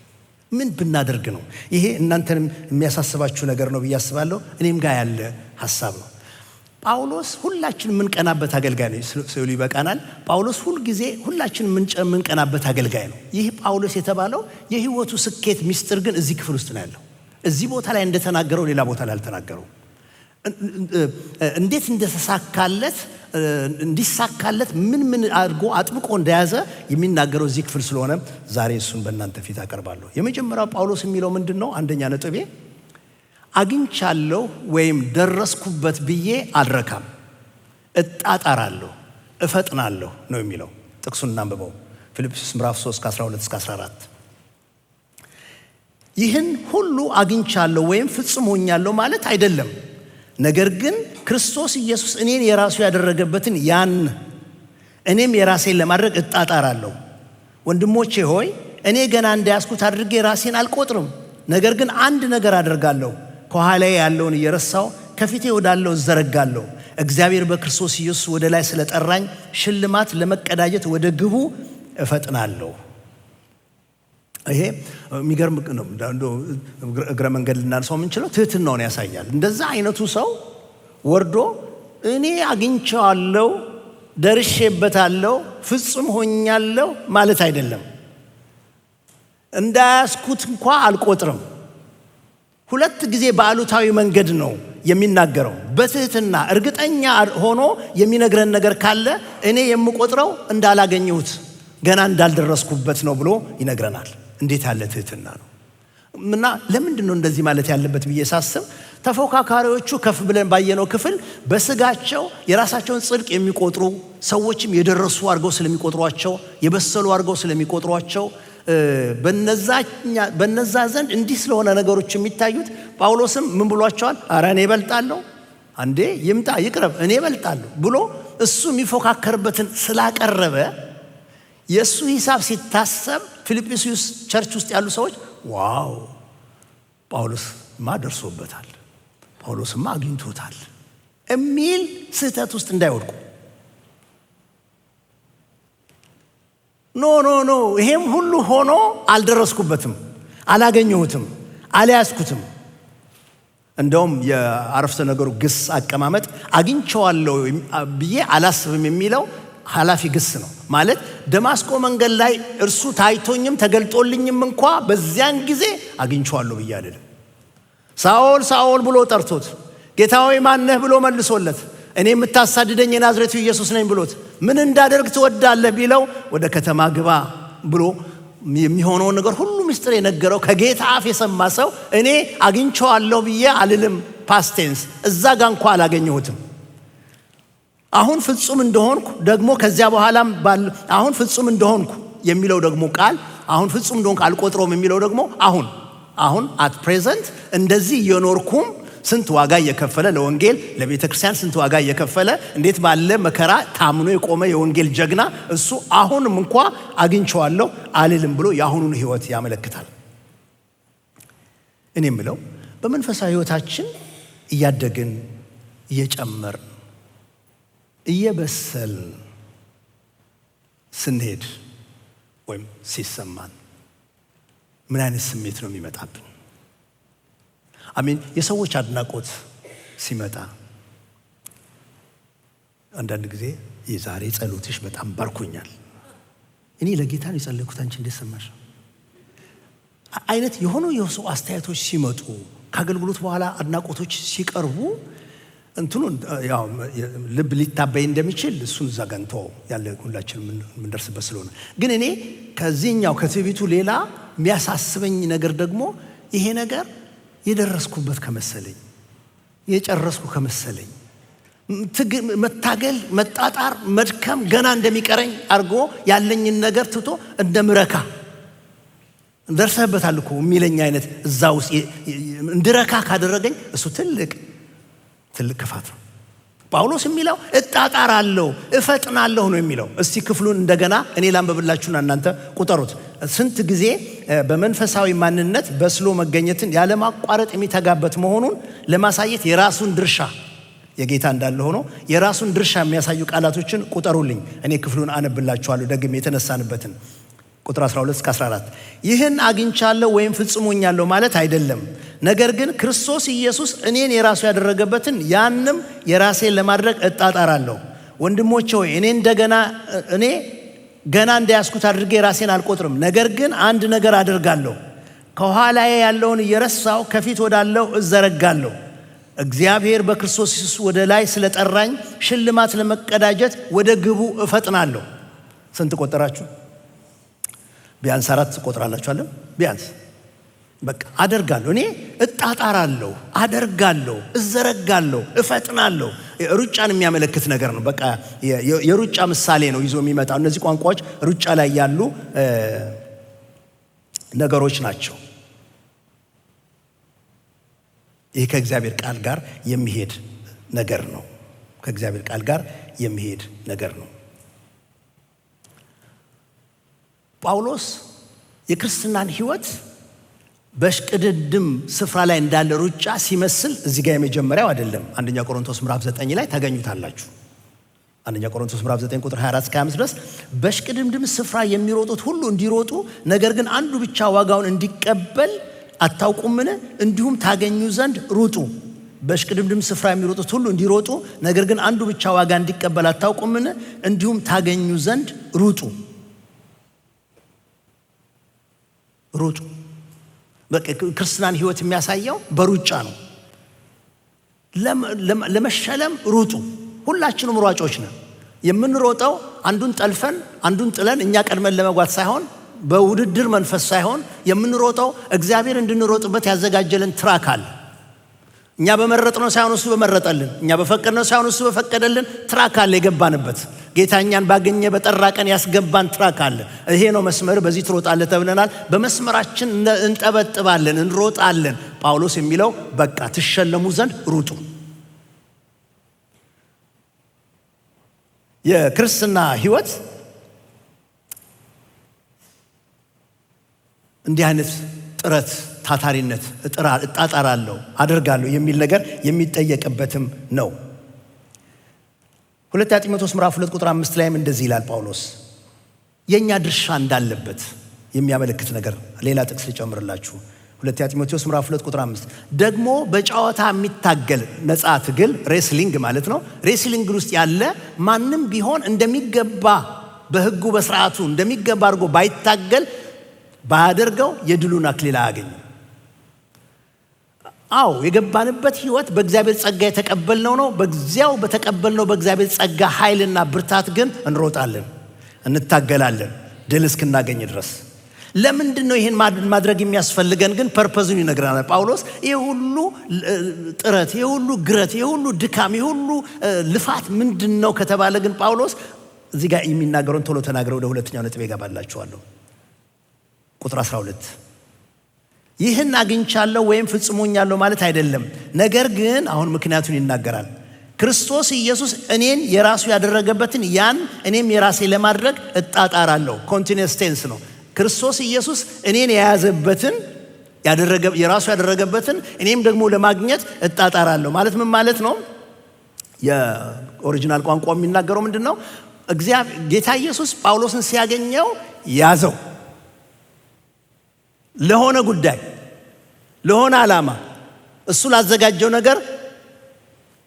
ምን ብናደርግ ነው? ይሄ እናንተንም የሚያሳስባችሁ ነገር ነው ብዬ አስባለሁ። እኔም ጋር ያለ ሐሳብ ነው። ጳውሎስ ሁላችን የምንቀናበት አገልጋይ ነው ሲሉ ይበቃናል። ጳውሎስ ሁልጊዜ ሁላችን የምንቀናበት አገልጋይ ነው። ይህ ጳውሎስ የተባለው የህይወቱ ስኬት ሚስጥር ግን እዚህ ክፍል ውስጥ ነው ያለው። እዚህ ቦታ ላይ እንደተናገረው ሌላ ቦታ ላይ አልተናገረው። እንዴት እንደተሳካለት እንዲሳካለት ምን አድርጎ አጥብቆ እንደያዘ የሚናገረው እዚህ ክፍል ስለሆነ ዛሬ እሱን በእናንተ ፊት አቀርባለሁ። የመጀመሪያው ጳውሎስ የሚለው ምንድነው? አንደኛ ነጥቤ አግኝቻለሁ ወይም ደረስኩበት ብዬ አልረካም፣ እጣጣራለሁ፣ እፈጥናለሁ ነው የሚለው። ጥቅሱን እናንብበው። ፊልጵስዩስ ምዕራፍ 3 ከ12-14 ይህን ሁሉ አግኝቻለሁ ወይም ፍጹም ሆኛለሁ ማለት አይደለም፣ ነገር ግን ክርስቶስ ኢየሱስ እኔን የራሱ ያደረገበትን ያን እኔም የራሴን ለማድረግ እጣጣራለሁ። ወንድሞቼ ሆይ እኔ ገና እንደያዝኩት አድርጌ ራሴን አልቆጥርም፣ ነገር ግን አንድ ነገር አደርጋለሁ፣ ከኋላዬ ያለውን እየረሳሁ ከፊቴ ወዳለው እዘረጋለሁ። እግዚአብሔር በክርስቶስ ኢየሱስ ወደ ላይ ስለጠራኝ ሽልማት ለመቀዳጀት ወደ ግቡ እፈጥናለሁ። ይሄ የሚገርም ነው። እግረ መንገድ ልናነሳው የምንችለው ትህትናውን ያሳያል። እንደዛ አይነቱ ሰው ወርዶ እኔ አግኝቼዋለሁ፣ ደርሼበታለሁ፣ ፍጹም ሆኛለሁ ማለት አይደለም። እንዳያስኩት እንኳ አልቆጥርም። ሁለት ጊዜ በአሉታዊ መንገድ ነው የሚናገረው። በትህትና እርግጠኛ ሆኖ የሚነግረን ነገር ካለ እኔ የምቆጥረው እንዳላገኘሁት ገና እንዳልደረስኩበት ነው ብሎ ይነግረናል። እንዴት ያለ ትህትና ነው! እና ለምንድን ነው እንደዚህ ማለት ያለበት ብዬ ሳስብ ተፎካካሪዎቹ ከፍ ብለን ባየነው ክፍል በስጋቸው የራሳቸውን ጽድቅ የሚቆጥሩ ሰዎችም የደረሱ አድርገው ስለሚቆጥሯቸው፣ የበሰሉ አድርገው ስለሚቆጥሯቸው በነዛ ዘንድ እንዲህ ስለሆነ ነገሮች የሚታዩት ጳውሎስም ምን ብሏቸዋል? ኧረ እኔ እበልጣለሁ፣ አንዴ ይምጣ ይቅረብ፣ እኔ እበልጣለሁ ብሎ እሱ የሚፎካከርበትን ስላቀረበ የእሱ ሂሳብ ሲታሰብ ፊልጵስዩስ ቸርች ውስጥ ያሉ ሰዎች ዋው ጳውሎስማ ደርሶበታል፣ ጳውሎስማ አግኝቶታል የሚል ስህተት ውስጥ እንዳይወድቁ። ኖ ይሄም ሁሉ ሆኖ አልደረስኩበትም፣ አላገኘሁትም፣ አልያዝኩትም። እንደውም የአረፍተ ነገሩ ግስ አቀማመጥ አግኝቼዋለሁ ብዬ አላስብም የሚለው ኃላፊ ግስ ነው። ማለት ደማስቆ መንገድ ላይ እርሱ ታይቶኝም ተገልጦልኝም እንኳ በዚያን ጊዜ አግኝቼዋለሁ ብዬ አይደለም። ሳኦል ሳኦል ብሎ ጠርቶት ጌታ ሆይ ማን ነህ ብሎ መልሶለት እኔ የምታሳድደኝ የናዝሬቱ ኢየሱስ ነኝ ብሎት ምን እንዳደርግ ትወዳለህ ቢለው ወደ ከተማ ግባ ብሎ የሚሆነውን ነገር ሁሉ ምስጢር የነገረው ከጌታ አፍ የሰማ ሰው እኔ አግኝቼዋለሁ ብዬ አልልም። ፓስቴንስ እዛ ጋር እንኳ አላገኘሁትም። አሁን ፍጹም እንደሆንኩ ደግሞ ከዚያ በኋላም አሁን ፍጹም እንደሆንኩ የሚለው ደግሞ ቃል አሁን ፍጹም እንደሆንኩ አልቆጥረውም የሚለው ደግሞ አሁን አት ፕሬዘንት እንደዚህ እየኖርኩም ስንት ዋጋ እየከፈለ ለወንጌል ለቤተ ክርስቲያን ስንት ዋጋ እየከፈለ እንዴት ባለ መከራ ታምኖ የቆመ የወንጌል ጀግና እሱ አሁንም እንኳ አግኝቼዋለሁ አልልም ብሎ የአሁኑን ህይወት ያመለክታል። እኔ የምለው በመንፈሳዊ ህይወታችን እያደግን እየጨመርን እየበሰልን ስንሄድ ወይም ሲሰማን ምን አይነት ስሜት ነው የሚመጣብን? አሜን። የሰዎች አድናቆት ሲመጣ አንዳንድ ጊዜ የዛሬ ጸሎትሽ በጣም ባርኮኛል፣ እኔ ለጌታ ነው የጸለይኩት፣ አንቺ እንዴት ሰማሽ አይነት የሆኑ የሰው አስተያየቶች ሲመጡ ከአገልግሎት በኋላ አድናቆቶች ሲቀርቡ እንትኑ ያው ልብ ሊታበይ እንደሚችል እሱን ዘጋንቶ ያለ ሁላችን ምንደርስበት ስለሆነ ግን እኔ ከዚህኛው ከትዕቢቱ ሌላ የሚያሳስበኝ ነገር ደግሞ ይሄ ነገር የደረስኩበት ከመሰለኝ የጨረስኩ ከመሰለኝ መታገል፣ መጣጣር፣ መድከም ገና እንደሚቀረኝ አድርጎ ያለኝን ነገር ትቶ እንደምረካ ደርሰህበታል እኮ የሚለኝ አይነት እዛ ውስጥ እንድረካ ካደረገኝ እሱ ትልቅ ክፋት ነው። ጳውሎስ የሚለው እጣጣራለሁ፣ እፈጥናለሁ ነው የሚለው። እስቲ ክፍሉን እንደገና እኔ ላንብብላችሁና እናንተ ቁጠሩት። ስንት ጊዜ በመንፈሳዊ ማንነት በስሎ መገኘትን ያለማቋረጥ የሚተጋበት መሆኑን ለማሳየት የራሱን ድርሻ የጌታ እንዳለ ሆኖ የራሱን ድርሻ የሚያሳዩ ቃላቶችን ቁጠሩልኝ። እኔ ክፍሉን አነብላችኋለሁ ደግሜ የተነሳንበትን። ቁጥር 12 እስከ 14 ይህን አግኝቻለሁ ወይም ፍጽሞኛለሁ ማለት አይደለም፣ ነገር ግን ክርስቶስ ኢየሱስ እኔን የራሱ ያደረገበትን ያንም የራሴን ለማድረግ እጣጣራለሁ። ወንድሞቼ ሆይ እኔ ገና እንደያዝኩት አድርጌ ራሴን አልቆጥርም፣ ነገር ግን አንድ ነገር አደርጋለሁ፣ ከኋላዬ ያለውን እየረሳሁ ከፊት ወዳለው እዘረጋለሁ። እግዚአብሔር በክርስቶስ ኢየሱስ ወደ ላይ ስለጠራኝ ሽልማት ለመቀዳጀት ወደ ግቡ እፈጥናለሁ። ስንት ቆጠራችሁ? ቢያንስ 4 ቆጥራላችሁ አለ። ቢያንስ በቃ አደርጋለሁ፣ እኔ እጣጣራለሁ፣ አደርጋለሁ፣ እዘረጋለሁ፣ እፈጥናለሁ። ሩጫን የሚያመለክት ነገር ነው። በቃ የሩጫ ምሳሌ ነው ይዞ የሚመጣው። እነዚህ ቋንቋዎች ሩጫ ላይ ያሉ ነገሮች ናቸው። ይህ ከእግዚአብሔር ቃል ጋር የሚሄድ ነገር ነው። ከእግዚአብሔር ቃል ጋር የሚሄድ ነገር ነው። ጳውሎስ የክርስትናን ሕይወት በሽቅድድም ስፍራ ላይ እንዳለ ሩጫ ሲመስል እዚህ ጋር የመጀመሪያው አይደለም። አንደኛ ቆሮንቶስ ምዕራፍ 9 ላይ ታገኙታላችሁ። አንደኛ ቆሮንቶስ ምዕራፍ 9 ቁጥር 24 እስከ 25 ድረስ በሽቅድምድም ስፍራ የሚሮጡት ሁሉ እንዲሮጡ፣ ነገር ግን አንዱ ብቻ ዋጋውን እንዲቀበል አታውቁምን? እንዲሁም ታገኙ ዘንድ ሩጡ። በሽቅድምድም ስፍራ የሚሮጡት ሁሉ እንዲሮጡ፣ ነገር ግን አንዱ ብቻ ዋጋ እንዲቀበል አታውቁምን? እንዲሁም ታገኙ ዘንድ ሩጡ። ሩጡ። በቃ ክርስትናን ሕይወት የሚያሳየው በሩጫ ነው። ለመሸለም ሩጡ። ሁላችንም ሯጮች ነን። የምንሮጠው አንዱን ጠልፈን አንዱን ጥለን እኛ ቀድመን ለመጓዝ ሳይሆን፣ በውድድር መንፈስ ሳይሆን የምንሮጠው እግዚአብሔር እንድንሮጥበት ያዘጋጀልን ትራክ አለ። እኛ በመረጥነው ሳይሆን እሱ በመረጠልን፣ እኛ በፈቀድነው ሳይሆን እሱ በፈቀደልን ትራክ አለ የገባንበት። ጌታ እኛን ባገኘ በጠራ ቀን ያስገባን ትራክ አለ። ይሄ ነው መስመር፣ በዚህ ትሮጣለህ ተብለናል። በመስመራችን እንጠበጥባለን፣ እንሮጣለን። ጳውሎስ የሚለው በቃ ትሸለሙ ዘንድ ሩጡ። የክርስትና ሕይወት እንዲህ አይነት ጥረት፣ ታታሪነት፣ እጣጣራለሁ፣ አደርጋለሁ የሚል ነገር የሚጠየቅበትም ነው። ሁለተኛ ጢሞቴዎስ ምዕራፍ 2 ቁጥር 5 ላይም እንደዚህ ይላል ጳውሎስ የኛ ድርሻ እንዳለበት የሚያመለክት ነገር። ሌላ ጥቅስ ልጨምርላችሁ። ሁለተኛ ጢሞቴዎስ ምዕራፍ 2 ቁጥር 5 ደግሞ በጨዋታ የሚታገል ነፃ ትግል፣ ሬስሊንግ ማለት ነው። ሬስሊንግ ውስጥ ያለ ማንም ቢሆን እንደሚገባ በሕጉ በስርዓቱ እንደሚገባ አድርጎ ባይታገል ባያደርገው የድሉን አክሊል አያገኝም። አዎ የገባንበት ሕይወት በእግዚአብሔር ጸጋ የተቀበልነው ነው። በዚያው በተቀበልነው በእግዚአብሔር ጸጋ ኃይልና ብርታት ግን እንሮጣለን፣ እንታገላለን ድል እስክናገኝ ድረስ። ለምንድን ነው ይህን ማድረግ የሚያስፈልገን? ግን ፐርፐዙን ይነግረናል ጳውሎስ። ይህ ሁሉ ጥረት፣ ይህ ሁሉ ግረት፣ ይህ ሁሉ ድካም፣ ይህ ሁሉ ልፋት ምንድን ነው ከተባለ ግን ጳውሎስ እዚህ ጋር የሚናገረውን ቶሎ ተናግረው ወደ ሁለተኛው ነጥብ ይገባላችኋለሁ። ቁጥር 12 ይህን አግኝቻለሁ ወይም ፍጽሞኛለሁ ማለት አይደለም፣ ነገር ግን አሁን ምክንያቱን ይናገራል። ክርስቶስ ኢየሱስ እኔን የራሱ ያደረገበትን ያን እኔም የራሴ ለማድረግ እጣጣራለሁ። ኮንቲኒየስ ቴንስ ነው። ክርስቶስ ኢየሱስ እኔን የያዘበትን የራሱ ያደረገበትን እኔም ደግሞ ለማግኘት እጣጣራለሁ ማለት ምን ማለት ነው? የኦሪጂናል ቋንቋ የሚናገረው ምንድን ነው? ጌታ ኢየሱስ ጳውሎስን ሲያገኘው ያዘው። ለሆነ ጉዳይ፣ ለሆነ ዓላማ፣ እሱ ላዘጋጀው ነገር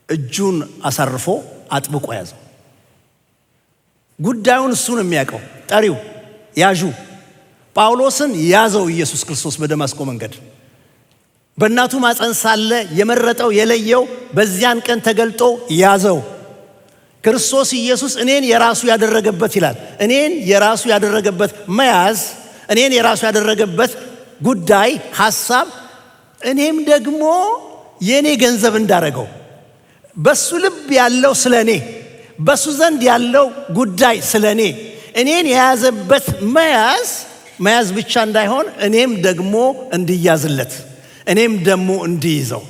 እጁን አሳርፎ አጥብቆ ያዘው። ጉዳዩን እሱ ነው የሚያውቀው። ጠሪው ያዡ ጳውሎስን ያዘው ኢየሱስ ክርስቶስ በደማስቆ መንገድ። በእናቱ ማፀን ሳለ የመረጠው የለየው በዚያን ቀን ተገልጦ ያዘው። ክርስቶስ ኢየሱስ እኔን የራሱ ያደረገበት ይላል። እኔን የራሱ ያደረገበት መያዝ፣ እኔን የራሱ ያደረገበት ጉዳይ፣ ሐሳብ እኔም ደግሞ የኔ ገንዘብ እንዳረገው፣ በሱ ልብ ያለው ስለኔ፣ በሱ ዘንድ ያለው ጉዳይ ስለኔ፣ እኔን የያዘበት መያዝ ብቻ እንዳይሆን እኔም ደግሞ እንዲያዝለት፣ እኔም ደግሞ እንዲይዘው።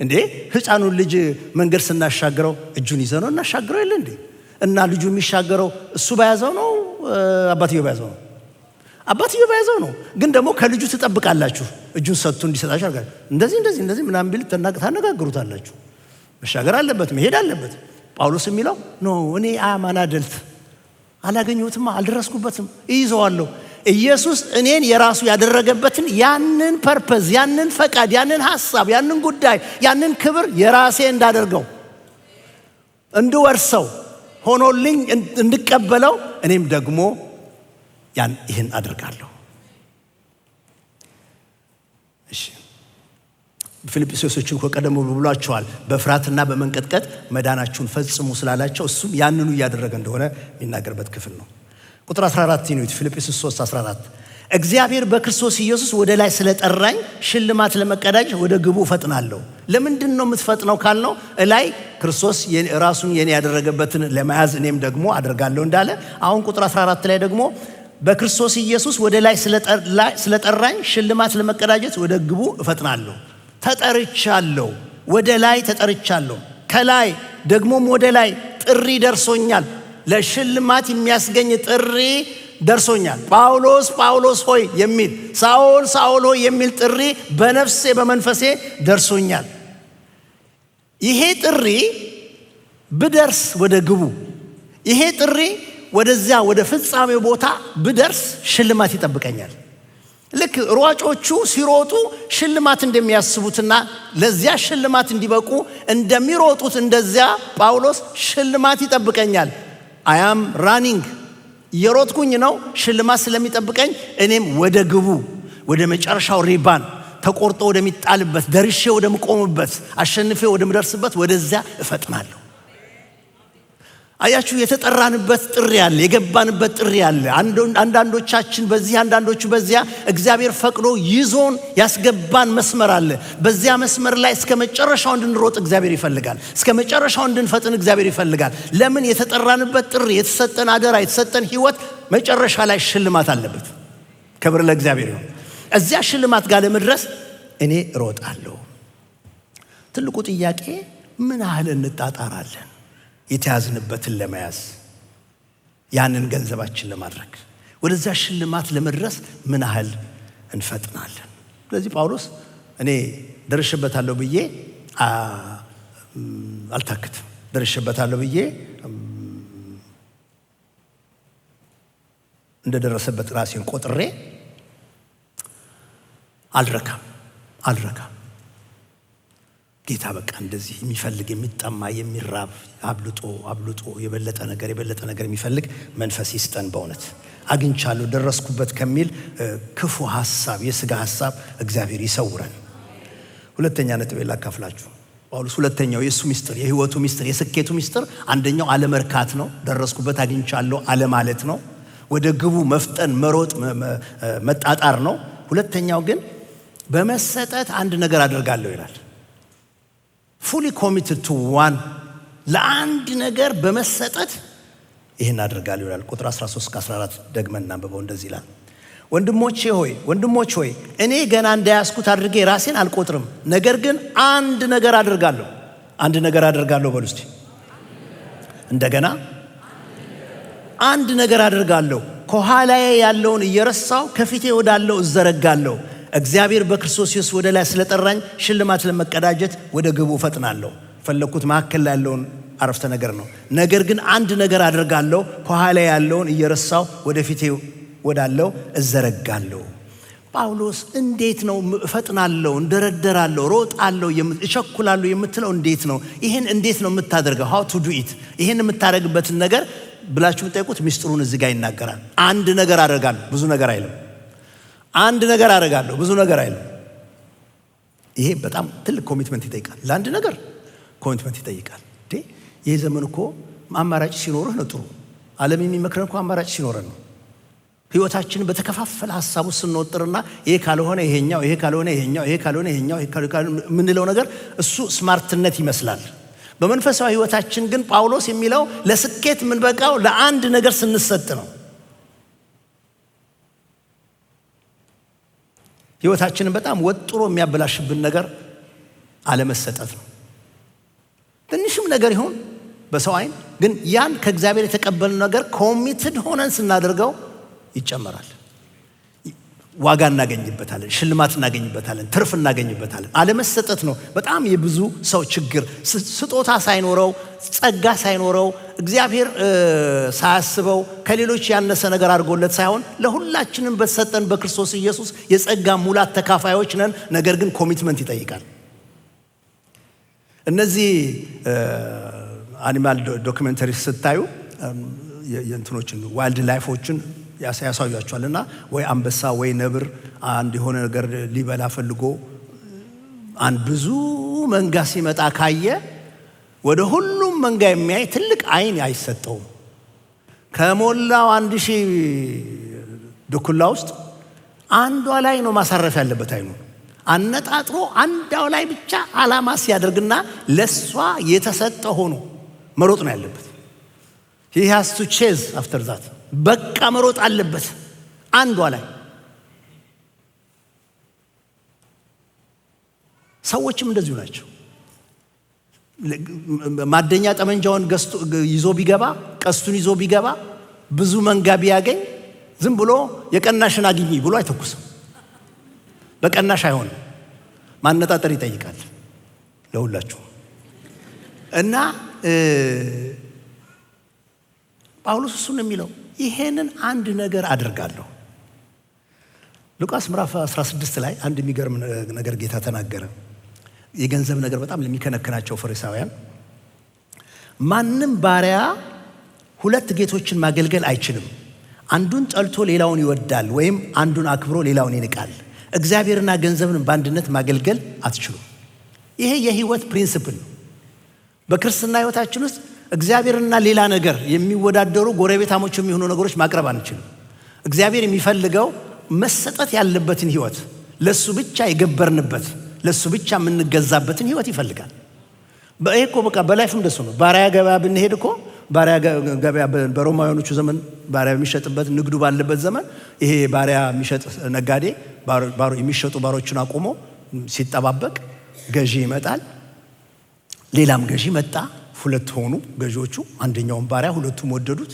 እንዴ ሕፃኑን ልጅ መንገድ ስናሻግረው እጁን ይዘው ነው እናሻግረው የለ እንዴ? እና ልጁ የሚሻገረው እሱ በያዘው ነው አባትየው በያዘው ነው? አባትየው በያዘው ነው። ግን ደግሞ ከልጁ ትጠብቃላችሁ፣ እጁን ሰጥቶ እንዲሰጣችሁ አድርጋችሁ እንደዚህ ምናምን ቢል ታነጋግሩታላችሁ። መሻገር አለበት፣ መሄድ አለበት። ጳውሎስ የሚለው ኖ እኔ አማን አደልት አላገኘሁትም፣ አልደረስኩበትም፣ እይዘዋለሁ። ኢየሱስ እኔን የራሱ ያደረገበትን ያንን ፐርፐዝ፣ ያንን ፈቃድ፣ ያንን ሐሳብ፣ ያንን ጉዳይ፣ ያንን ክብር የራሴ እንዳደርገው እንድወርሰው ሆኖልኝ እንድቀበለው እኔም ደግሞ ይህን አድርጋለሁ። እሺ ፊልጵስዩሶችን ቀደም ብሏቸዋል። በፍርሃትና በመንቀጥቀጥ መዳናችሁን ፈጽሙ ስላላቸው እሱም ያንኑ እያደረገ እንደሆነ የሚናገርበት ክፍል ነው። ቁጥር 14 ነው ፊልጵስዩስ 3:14 እግዚአብሔር በክርስቶስ ኢየሱስ ወደ ላይ ስለጠራኝ ሽልማት ለመቀዳጀት ወደ ግቡ እፈጥናለሁ። ለምንድን ነው የምትፈጥነው ካልነው እላይ ክርስቶስ ራሱን የኔ ያደረገበትን ለመያዝ እኔም ደግሞ አደርጋለሁ እንዳለ፣ አሁን ቁጥር 14 ላይ ደግሞ በክርስቶስ ኢየሱስ ወደ ላይ ስለጠራኝ ሽልማት ለመቀዳጀት ወደ ግቡ እፈጥናለሁ። ተጠርቻለሁ፣ ወደ ላይ ተጠርቻለሁ። ከላይ ደግሞም ወደ ላይ ጥሪ ደርሶኛል። ለሽልማት የሚያስገኝ ጥሪ ደርሶኛል። ጳውሎስ ጳውሎስ ሆይ የሚል፣ ሳኦል ሳኦል ሆይ የሚል ጥሪ በነፍሴ በመንፈሴ ደርሶኛል። ይሄ ጥሪ ብደርስ ወደ ግቡ፣ ይሄ ጥሪ ወደዚያ ወደ ፍጻሜው ቦታ ብደርስ ሽልማት ይጠብቀኛል። ልክ ሯጮቹ ሲሮጡ ሽልማት እንደሚያስቡትና ለዚያ ሽልማት እንዲበቁ እንደሚሮጡት እንደዚያ ጳውሎስ ሽልማት ይጠብቀኛል። አያም ራኒንግ የሮጥኩኝ ነው፣ ሽልማት ስለሚጠብቀኝ እኔም ወደ ግቡ ወደ መጨረሻው ሪባን ተቆርጦ ወደሚጣልበት ደርሼ ወደምቆምበት አሸንፌ ወደምደርስበት ወደዚያ እፈጥናለሁ። አያችሁ፣ የተጠራንበት ጥሪ አለ፣ የገባንበት ጥሪ አለ። አንዳንዶቻችን በዚህ አንዳንዶቹ በዚያ እግዚአብሔር ፈቅዶ ይዞን ያስገባን መስመር አለ። በዚያ መስመር ላይ እስከ መጨረሻው እንድንሮጥ እግዚአብሔር ይፈልጋል። እስከ መጨረሻው እንድንፈጥን እግዚአብሔር ይፈልጋል። ለምን? የተጠራንበት ጥሪ፣ የተሰጠን አደራ፣ የተሰጠን ህይወት መጨረሻ ላይ ሽልማት አለበት። ክብር ለእግዚአብሔር ይሁን። እዚያ ሽልማት ጋር ለመድረስ እኔ እሮጣለሁ። ትልቁ ጥያቄ ምን ያህል እንጣጣራለን የተያዝንበትን ለመያዝ፣ ያንን ገንዘባችን ለማድረግ፣ ወደዛ ሽልማት ለመድረስ ምን ያህል እንፈጥናለን? ስለዚህ ጳውሎስ እኔ ደርሼበታለሁ ብዬ አልታክትም፣ ደርሼበታለሁ ብዬ እንደደረሰበት ራሴን ቆጥሬ አልረካም። ጌታ በቃ እንደዚህ የሚፈልግ የሚጠማ የሚራብ አብልጦ የበለጠ ነገር የሚፈልግ መንፈስ ይስጠን። በእውነት አግኝቻለሁ ደረስኩበት ከሚል ክፉ ሐሳብ፣ የሥጋ ሐሳብ እግዚአብሔር ይሰውረን። ሁለተኛ ነጥብ ላካፍላችሁ። ጳውሎስ ሁለተኛው የእሱ ሚስጥር፣ የህይወቱ ሚስጥር፣ የስኬቱ ሚስጥር አንደኛው አለመርካት ነው። ደረስኩበት አግኝቻለሁ አለ ማለት ነው። ወደ ግቡ መፍጠን፣ መሮጥ፣ መጣጣር ነው። ሁለተኛው ግን በመሰጠት አንድ ነገር አደርጋለሁ ይላል። fully committed to one፣ ለአንድ ነገር በመሰጠት ይህን አደርጋለሁ ይላል። ቁጥር 13-14 ደግመን እናንብበው። እንደዚህ ይላል፣ ወንድሞች ሆይ እኔ ገና እንዳያስኩት አድርጌ ራሴን አልቆጥርም፣ ነገር ግን አንድ ነገር አደርጋለሁ በሉ እስቲ። እንደገና አንድ ነገር አደርጋለሁ፣ ከኋላዬ ያለውን እየረሳው ከፊቴ ወዳለው እዘረጋለሁ። እግዚአብሔር በክርስቶስ ኢየሱስ ወደ ላይ ስለጠራኝ ሽልማት ለመቀዳጀት ወደ ግቡ እፈጥናለሁ። ፈለኩት መካከል ላይ ያለውን አረፍተ ነገር ነው። ነገር ግን አንድ ነገር አደርጋለሁ፣ ከኋላ ያለውን እየረሳው ወደፊቴ ወዳለው እዘረጋለሁ። ጳውሎስ እንዴት ነው እፈጥናለሁ፣ እንደረደራለሁ፣ ሮጣለሁ፣ እቸኩላለሁ የምትለው እንዴት ነው? ይሄን እንዴት ነው የምታደርገው? how to do it። ይሄን የምታደርግበትን ነገር ብላችሁ ጠይቁት። ሚስጥሩን እዚህ ጋር ይናገራል። አንድ ነገር አደርጋለሁ፣ ብዙ ነገር አይልም። አንድ ነገር አደርጋለሁ፣ ብዙ ነገር አይልም። ይሄ በጣም ትልቅ ኮሚትመንት ይጠይቃል። ለአንድ ነገር ኮሚትመንት ይጠይቃል። ይህ ዘመን እኮ አማራጭ ሲኖርህ ነው ጥሩ። ዓለም የሚመክረን እኮ አማራጭ ሲኖረን ነው። ህይወታችንን በተከፋፈለ ሐሳቡ ስንወጥርና ይሄ ካልሆነ ይሄኛው፣ ይሄ ካልሆነ ይሄኛው፣ ይሄ ካልሆነ ይሄኛው የምንለው ነገር እሱ ስማርትነት ይመስላል። በመንፈሳዊ ህይወታችን ግን ጳውሎስ የሚለው ለስኬት የምንበቃው ለአንድ ነገር ስንሰጥ ነው። ህይወታችንን በጣም ወጥሮ የሚያበላሽብን ነገር አለመሰጠት ነው። ትንሽም ነገር ይሁን በሰው አይን ግን ያን ከእግዚአብሔር የተቀበልነው ነገር ኮሚትድ ሆነን ስናደርገው ይጨመራል። ዋጋ እናገኝበታለን፣ ሽልማት እናገኝበታለን፣ ትርፍ እናገኝበታለን። አለመሰጠት ነው በጣም የብዙ ሰው ችግር። ስጦታ ሳይኖረው፣ ጸጋ ሳይኖረው፣ እግዚአብሔር ሳያስበው ከሌሎች ያነሰ ነገር አድርጎለት ሳይሆን ለሁላችንም በተሰጠን በክርስቶስ ኢየሱስ የጸጋ ሙላት ተካፋዮች ነን። ነገር ግን ኮሚትመንት ይጠይቃል። እነዚህ አኒማል ዶክመንተሪ ስታዩ የእንትኖችን ዋይልድ ላይፎችን ያሳያቸዋልና ወይ አንበሳ ወይ ነብር አንድ የሆነ ነገር ሊበላ ፈልጎ አንድ ብዙ መንጋ ሲመጣ ካየ ወደ ሁሉም መንጋ የሚያይ ትልቅ አይን አይሰጠውም። ከሞላው 1000 ድኩላ ውስጥ አንዷ ላይ ነው ማሳረፍ ያለበት። አይኑ አነጣጥሮ አንዳው ላይ ብቻ አላማ ሲያደርግና ለሷ የተሰጠ ሆኖ መሮጥ ነው ያለበት። he has to chase after that በቃ መሮጥ አለበት አንዷ ላይ። ሰዎችም እንደዚሁ ናቸው። ማደኛ ጠመንጃውን ይዞ ቢገባ፣ ቀስቱን ይዞ ቢገባ፣ ብዙ መንጋ ቢያገኝ ዝም ብሎ የቀናሽን አግኝ ብሎ አይተኩስም። በቀናሽ አይሆንም። ማነጣጠር ይጠይቃል ለሁላችሁ። እና ጳውሎስ እሱን የሚለው ይሄንን አንድ ነገር አድርጋለሁ። ሉቃስ ምዕራፍ 16 ላይ አንድ የሚገርም ነገር ጌታ ተናገረ። የገንዘብ ነገር በጣም ለሚከነክናቸው ፈሪሳውያን ማንም ባሪያ 2 ጌቶችን ማገልገል አይችልም። አንዱን ጠልቶ ሌላውን ይወዳል፣ ወይም አንዱን አክብሮ ሌላውን ይንቃል። እግዚአብሔርና ገንዘብን በአንድነት ማገልገል አትችሉም። ይሄ የህይወት ፕሪንሲፕል ነው። በክርስትና ህይወታችን ውስጥ እግዚአብሔርና ሌላ ነገር የሚወዳደሩ ጎረቤታሞች የሚሆኑ ነገሮች ማቅረብ አንችልም። እግዚአብሔር የሚፈልገው መሰጠት ያለበትን ህይወት፣ ለሱ ብቻ የገበርንበት፣ ለሱ ብቻ የምንገዛበትን ህይወት ይፈልጋል። በእኮ በቃ በላይፍም ደሱ ነው። ባሪያ ገበያ ብንሄድ እኮ ባሪያ ገበያ በሮማውያኖቹ ዘመን ባሪያ የሚሸጥበት ንግዱ ባለበት ዘመን ይሄ ባሪያ የሚሸጥ ነጋዴ የሚሸጡ ባሮችን አቆሞ ሲጠባበቅ ገዢ ይመጣል። ሌላም ገዢ መጣ። 2 ሆኑ ገዢዎቹ። አንደኛውን ባሪያ ሁለቱም ወደዱት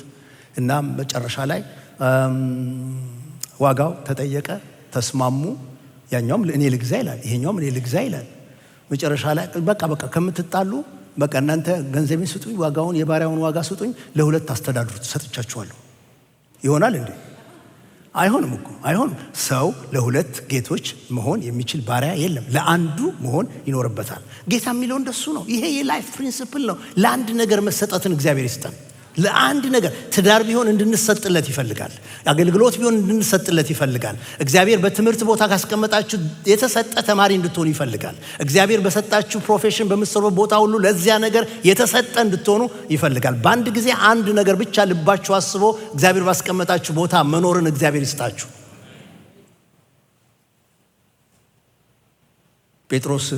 እና መጨረሻ ላይ ዋጋው ተጠየቀ፣ ተስማሙ። ያኛውም እኔ ልግዛ ይላል፣ ይሄኛውም እኔ ልግዛ ይላል። መጨረሻ ላይ በቃ ከምትጣሉ በቃ እናንተ ገንዘቤን ስጡኝ፣ ዋጋውን የባሪያውን ዋጋ ስጡኝ፣ ለ2 አስተዳድሩት፣ ሰጥቻችኋለሁ። ይሆናል እንዴ? አይሆንም እኮ አይሆንም። ሰው ለ2 ጌቶች መሆን የሚችል ባሪያ የለም። ለአንዱ መሆን ይኖርበታል። ጌታ የሚለው እንደሱ ነው። ይሄ የላይፍ ፕሪንሲፕል ነው። ለአንድ ነገር መሰጠትን እግዚአብሔር ይስጠን። ለአንድ ነገር ትዳር ቢሆን እንድንሰጥለት ይፈልጋል። አገልግሎት ቢሆን እንድንሰጥለት ይፈልጋል። እግዚአብሔር በትምህርት ቦታ ካስቀመጣችሁ የተሰጠ ተማሪ እንድትሆኑ ይፈልጋል። እግዚአብሔር በሰጣችሁ ፕሮፌሽን በምትሰሩበት ቦታ ሁሉ ለዚያ ነገር የተሰጠ እንድትሆኑ ይፈልጋል። በአንድ ጊዜ አንድ ነገር ብቻ ልባችሁ አስቦ እግዚአብሔር ባስቀመጣችሁ ቦታ መኖርን እግዚአብሔር ይስጣችሁ። ጴጥሮስ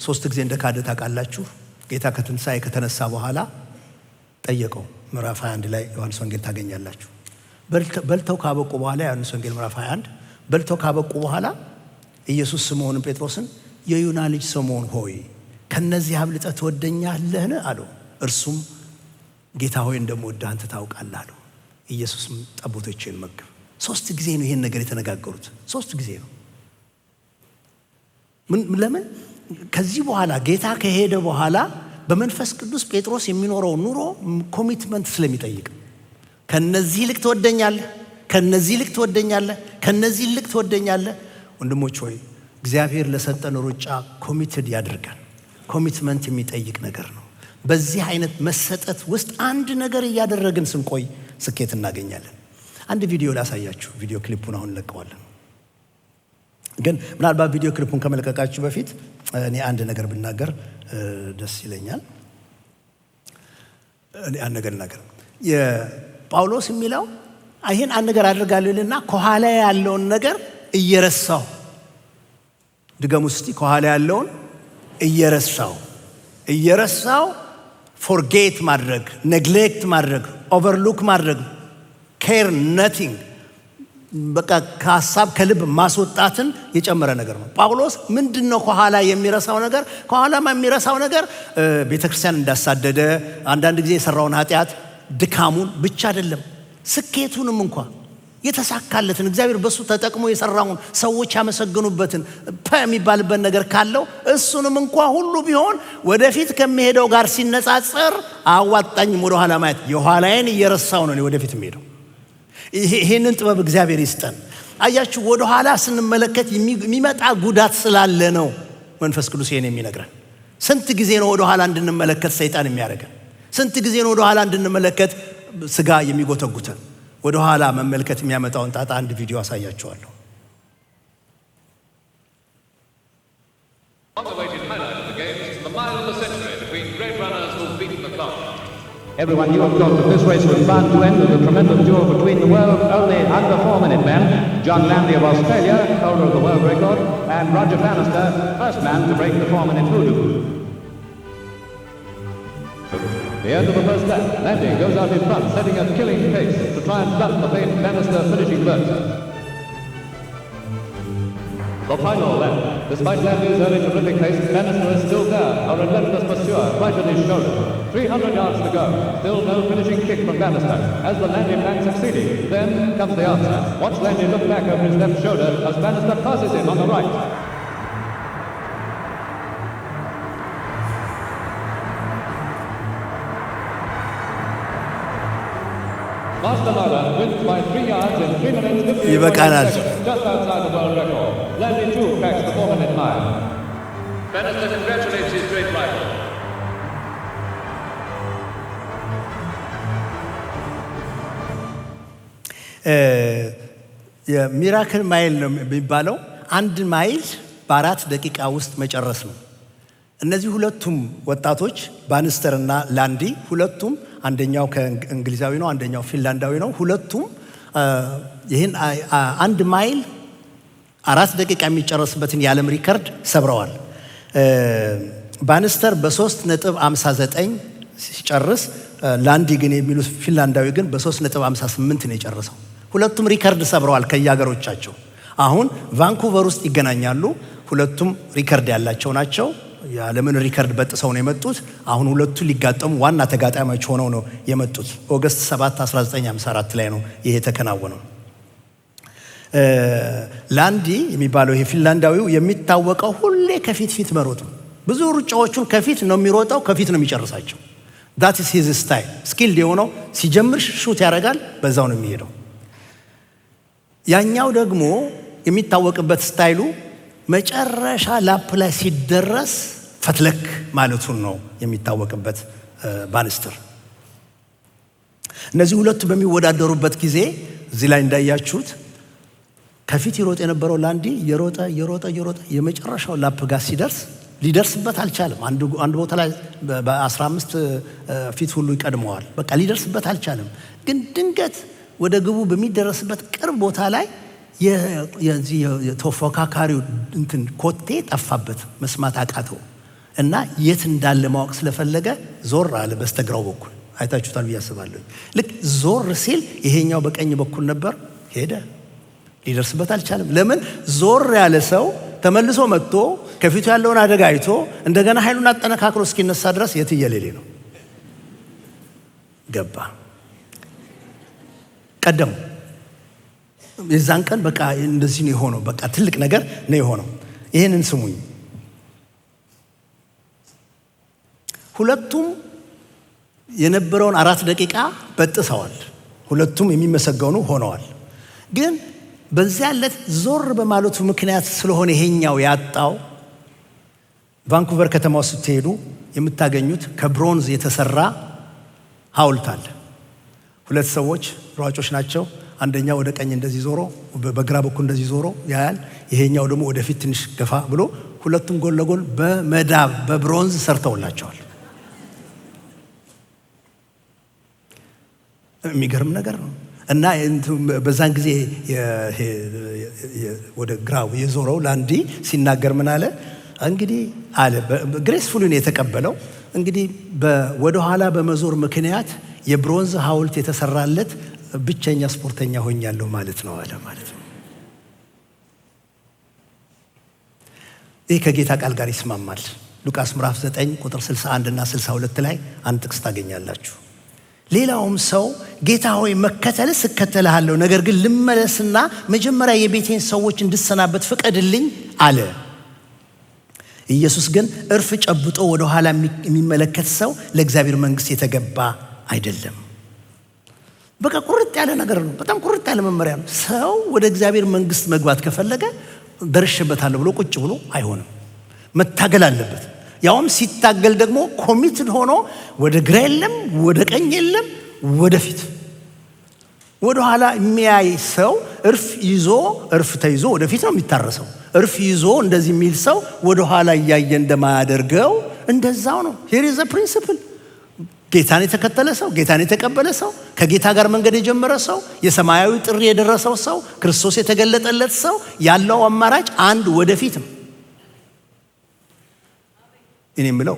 3 ጊዜ እንደካደ ታውቃላችሁ። ጌታ ከትንሣኤ ከተነሳ በኋላ ጠየቀው። ምዕራፍ 21 ላይ ዮሐንስ ወንጌል ታገኛላችሁ። በልተው ካበቁ በኋላ ዮሐንስ ወንጌል ምዕራፍ 21 በልተው ካበቁ በኋላ ኢየሱስ ስምዖንን ጴጥሮስን የዮና ልጅ ስምዖን ሆይ ከነዚህ አብልጠህ ትወደኛለህን አለው። እርሱም ጌታ ሆይ እንደምወድህ አንተ ታውቃለህ አለው። ኢየሱስም ጠቦቶቼን መግብ። 3 ጊዜ ነው ይሄን ነገር የተነጋገሩት። 3 ጊዜ ነው። ለምን? ከዚህ በኋላ ጌታ ከሄደ በኋላ በመንፈስ ቅዱስ ጴጥሮስ የሚኖረው ኑሮ ኮሚትመንት ስለሚጠይቅ ከነዚህ ይልቅ ትወደኛለህ፣ ከነዚህ ይልቅ ትወደኛለህ፣ ከነዚህ ይልቅ ትወደኛለህ። ወንድሞች ሆይ እግዚአብሔር ለሰጠን ሩጫ ኮሚትድ ያደርጋል። ኮሚትመንት የሚጠይቅ ነገር ነው። በዚህ አይነት መሰጠት ውስጥ አንድ ነገር እያደረግን ስንቆይ ስኬት እናገኛለን። አንድ ቪዲዮ ላሳያችሁ። ቪዲዮ ክሊፑን አሁን ለቀዋለን። ግን ምናልባት ቪዲዮ ክሊፑን ከመለቀቃችሁ በፊት እኔ አንድ ነገር ብናገር ደስ ይለኛል። እኔ አንድ ነገር ልናገር። የጳውሎስ የሚለው ይሄን አንድ ነገር አድርጋለሁ ይልና ከኋላ ያለውን ነገር እየረሳው፣ ድገሙ እስቲ፣ ከኋላ ያለውን እየረሳው ፎርጌት ማድረግ፣ ኔግሌክት ማድረግ፣ ኦቨርሉክ ማድረግ፣ ኬር ነቲንግ፣ በቃ ከሀሳብ ከልብ ማስወጣትን የጨመረ ነገር ነው። ጳውሎስ ምንድነው ከኋላ የሚረሳው ነገር? ከኋላማ የሚረሳው ነገር ቤተክርስቲያን እንዳሳደደ፣ አንዳንድ ጊዜ የሰራውን ኃጢአት፣ ድካሙን ብቻ አይደለም፣ ስኬቱንም እንኳን የተሳካለትን እግዚአብሔር በሱ ተጠቅሞ የሰራውን ሰዎች ያመሰግኑበትን የሚባልበት ነገር ካለው እሱንም እንኳን ሁሉ ቢሆን ወደፊት ከሚሄደው ጋር ሲነጻጸር አዋጣኝም ወደ ኋላ ማየት የኋላዬን እየረሳው ነው ወደፊት የሚሄደው። ይሄንን ጥበብ እግዚአብሔር ይስጠን። አያችሁ ወደ ኋላ ስንመለከት የሚመጣ ጉዳት ስላለ ነው መንፈስ ቅዱስ ይሄን የሚነግረን። ስንት ጊዜ ነው ወደ ኋላ እንድንመለከት ሰይጣን የሚያደርገን? ስንት ጊዜ ነው ወደ ኋላ እንድንመለከት ስጋ የሚጎተጉተን? ወደ ኋላ መመልከት የሚያመጣውን ጣጣ አንድ ቪዲዮ አሳያችኋለሁ። Everyone knew, of course, that this race was bound to end with a tremendous duel between the world's only under 4-minute men, John Landy of Australia, holder of the world record, and Roger Bannister, first man to break the 4-minute hoodoo. The end of the first lap, Landy goes out in front, setting a killing pace to try and blunt the famed Bannister finishing burst. The final lap. Despite Landy's early terrific pace, Bannister is still there, a relentless pursuer, right at his shoulder. 300 yards to go. Still no finishing kick from Bannister. As the Landy plan succeeding, then comes the answer. Watch Landy look back over his left shoulder as Bannister passes him on the right. Master Lauda wins by 3 yards in 3 minutes 51 seconds, just outside the world record. Landy too cracks the 4-minute mile. Bannister congratulates his great rival. የሚራክል ማይል ነው የሚባለው። 1 ማይል በ4 ደቂቃ ውስጥ መጨረስ ነው። እነዚህ ሁለቱም ወጣቶች ባንስተር እና ላንዲ ሁለቱም አንደኛው ከእንግሊዛዊ ነው፣ አንደኛው ፊንላንዳዊ ነው። ሁለቱም ይህን 1 ማይል 4 ደቂቃ የሚጨረስበትን የዓለም ሪከርድ ሰብረዋል። ባንስተር በ3.59 ሲጨርስ ላንዲ ግን የሚሉት ፊንላንዳዊ ግን በ3.58 ነው የጨረሰው። ሁለቱም ሪከርድ ሰብረዋል ከያገሮቻቸው። አሁን ቫንኩቨር ውስጥ ይገናኛሉ። ሁለቱም ሪከርድ ያላቸው ናቸው። የዓለምን ሪከርድ በጥሰው ነው የመጡት። አሁን ሁለቱ ሊጋጠሙ ዋና ተጋጣሚዎች ሆነው ነው የመጡት። ኦገስት 7 1954 ላይ ነው ይሄ የተከናወነው። ላንዲ የሚባለው ይሄ ፊንላንዳዊው የሚታወቀው ሁሌ ከፊት መሮጥ ነው። ብዙ ሩጫዎቹን ከፊት ነው የሚሮጠው፣ ከፊት ነው የሚጨርሳቸው። that is his style። ስኪልድ የሆነው ሲጀምር ሹት ያደርጋል፣ በዛው ነው የሚሄደው። ያኛው ደግሞ የሚታወቅበት ስታይሉ መጨረሻ ላፕ ላይ ሲደረስ ፈትለክ ማለቱን ነው የሚታወቅበት ባንስተር። እነዚህ ሁለቱ በሚወዳደሩበት ጊዜ እዚህ ላይ እንዳያችሁት ከፊት ይሮጥ የነበረው ላንዲ የሮጠ የመጨረሻው ላፕ ጋር ሲደርስ ሊደርስበት አልቻለም። አንድ ቦታ ላይ በ15 ፊት ሁሉ ይቀድመዋል። በቃ ሊደርስበት አልቻለም። ግን ድንገት ወደ ግቡ በሚደረስበት ቅርብ ቦታ ላይ የተፎካካሪው እንትን ኮቴ ጠፋበት፣ መስማት አቃተው እና የት እንዳለ ማወቅ ስለፈለገ ዞር አለ። በስተግራው በኩል አይታችሁታል ብዬ አስባለሁ። ልክ ዞር ሲል ይሄኛው በቀኝ በኩል ነበር፣ ሄደ። ሊደርስበት አልቻለም። ለምን? ዞር ያለ ሰው ተመልሶ መጥቶ ከፊቱ ያለውን አደጋ አይቶ እንደገና ኃይሉን አጠነካክሮ እስኪነሳ ድረስ የትየሌሌ ነው። ገባ፣ ቀደሙ። የዛን ቀን በቃ እንደዚህ ነው የሆነው። በቃ ትልቅ ነገር ነው የሆነው። ይሄንን ስሙኝ። ሁለቱም የነበረውን 4 ደቂቃ በጥሰዋል። ሁለቱም የሚመሰገኑ ሆነዋል። ግን በዚያ ዕለት ዞር በማለቱ ምክንያት ስለሆነ ይሄኛው ያጣው። ቫንኩቨር ከተማ ውስጥ ስትሄዱ የምታገኙት ከብሮንዝ የተሰራ ሐውልት አለ። 2 ሰዎች ሯጮች ናቸው። አንደኛው ወደ ቀኝ እንደዚህ ዞሮ በግራ በኩል እንደዚህ ዞሮ ያያል። ይሄኛው ደግሞ ወደፊት ትንሽ ገፋ ብሎ ሁለቱም ጎን ለጎን በመዳብ በብሮንዝ ሰርተውላቸዋል። የሚገርም ነገር ነው። እና በዛን ጊዜ ወደ ግራው የዞረው ላንዲ ሲናገር ምን አለ? እንግዲህ አለ ግሬስፉሊ ነው የተቀበለው። እንግዲህ ወደ ኋላ በመዞር ምክንያት የብሮንዝ ሐውልት የተሰራለት ብቸኛ ስፖርተኛ ሆኛለሁ ማለት ነው አለ ማለት ነው። ይህ ከጌታ ቃል ጋር ይስማማል። ሉቃስ ምዕራፍ 9 ቁጥር 61 እና 62 ላይ አንድ ጥቅስ ታገኛላችሁ። ሌላውም ሰው ጌታ ሆይ መከተልስ እከተልሃለሁ፣ ነገር ግን ልመለስና መጀመሪያ የቤቴን ሰዎች እንድሰናበት ፍቀድልኝ አለ። ኢየሱስ ግን እርፍ ጨብጦ ወደ ኋላ የሚመለከት ሰው ለእግዚአብሔር መንግሥት የተገባ አይደለም። በቃ ቁርጥ ያለ ነገር ነው። በጣም ቁርጥ ያለ መመሪያ ነው። ሰው ወደ እግዚአብሔር መንግሥት መግባት ከፈለገ ደርሼበታለሁ ብሎ ቁጭ ብሎ አይሆንም። መታገል አለበት። ያውም ሲታገል ደግሞ ኮሚትድ ሆኖ ወደ ግራ የለም፣ ወደ ቀኝ የለም፣ ወደፊት። ወደ ኋላ የሚያይ ሰው እርፍ ተይዞ ወደፊት ነው የሚታረሰው። እርፍ ይዞ እንደዚህ የሚል ሰው ወደ ኋላ እያየ እንደማያደርገው እንደዛው ነው። ሄር ኢዝ ዘ ፕሪንሲፕል። ጌታን የተከተለ ሰው፣ ጌታን የተቀበለ ሰው፣ ከጌታ ጋር መንገድ የጀመረ ሰው፣ የሰማያዊ ጥሪ የደረሰው ሰው፣ ክርስቶስ የተገለጠለት ሰው ያለው አማራጭ አንድ ወደፊት ነው። እኔ የምለው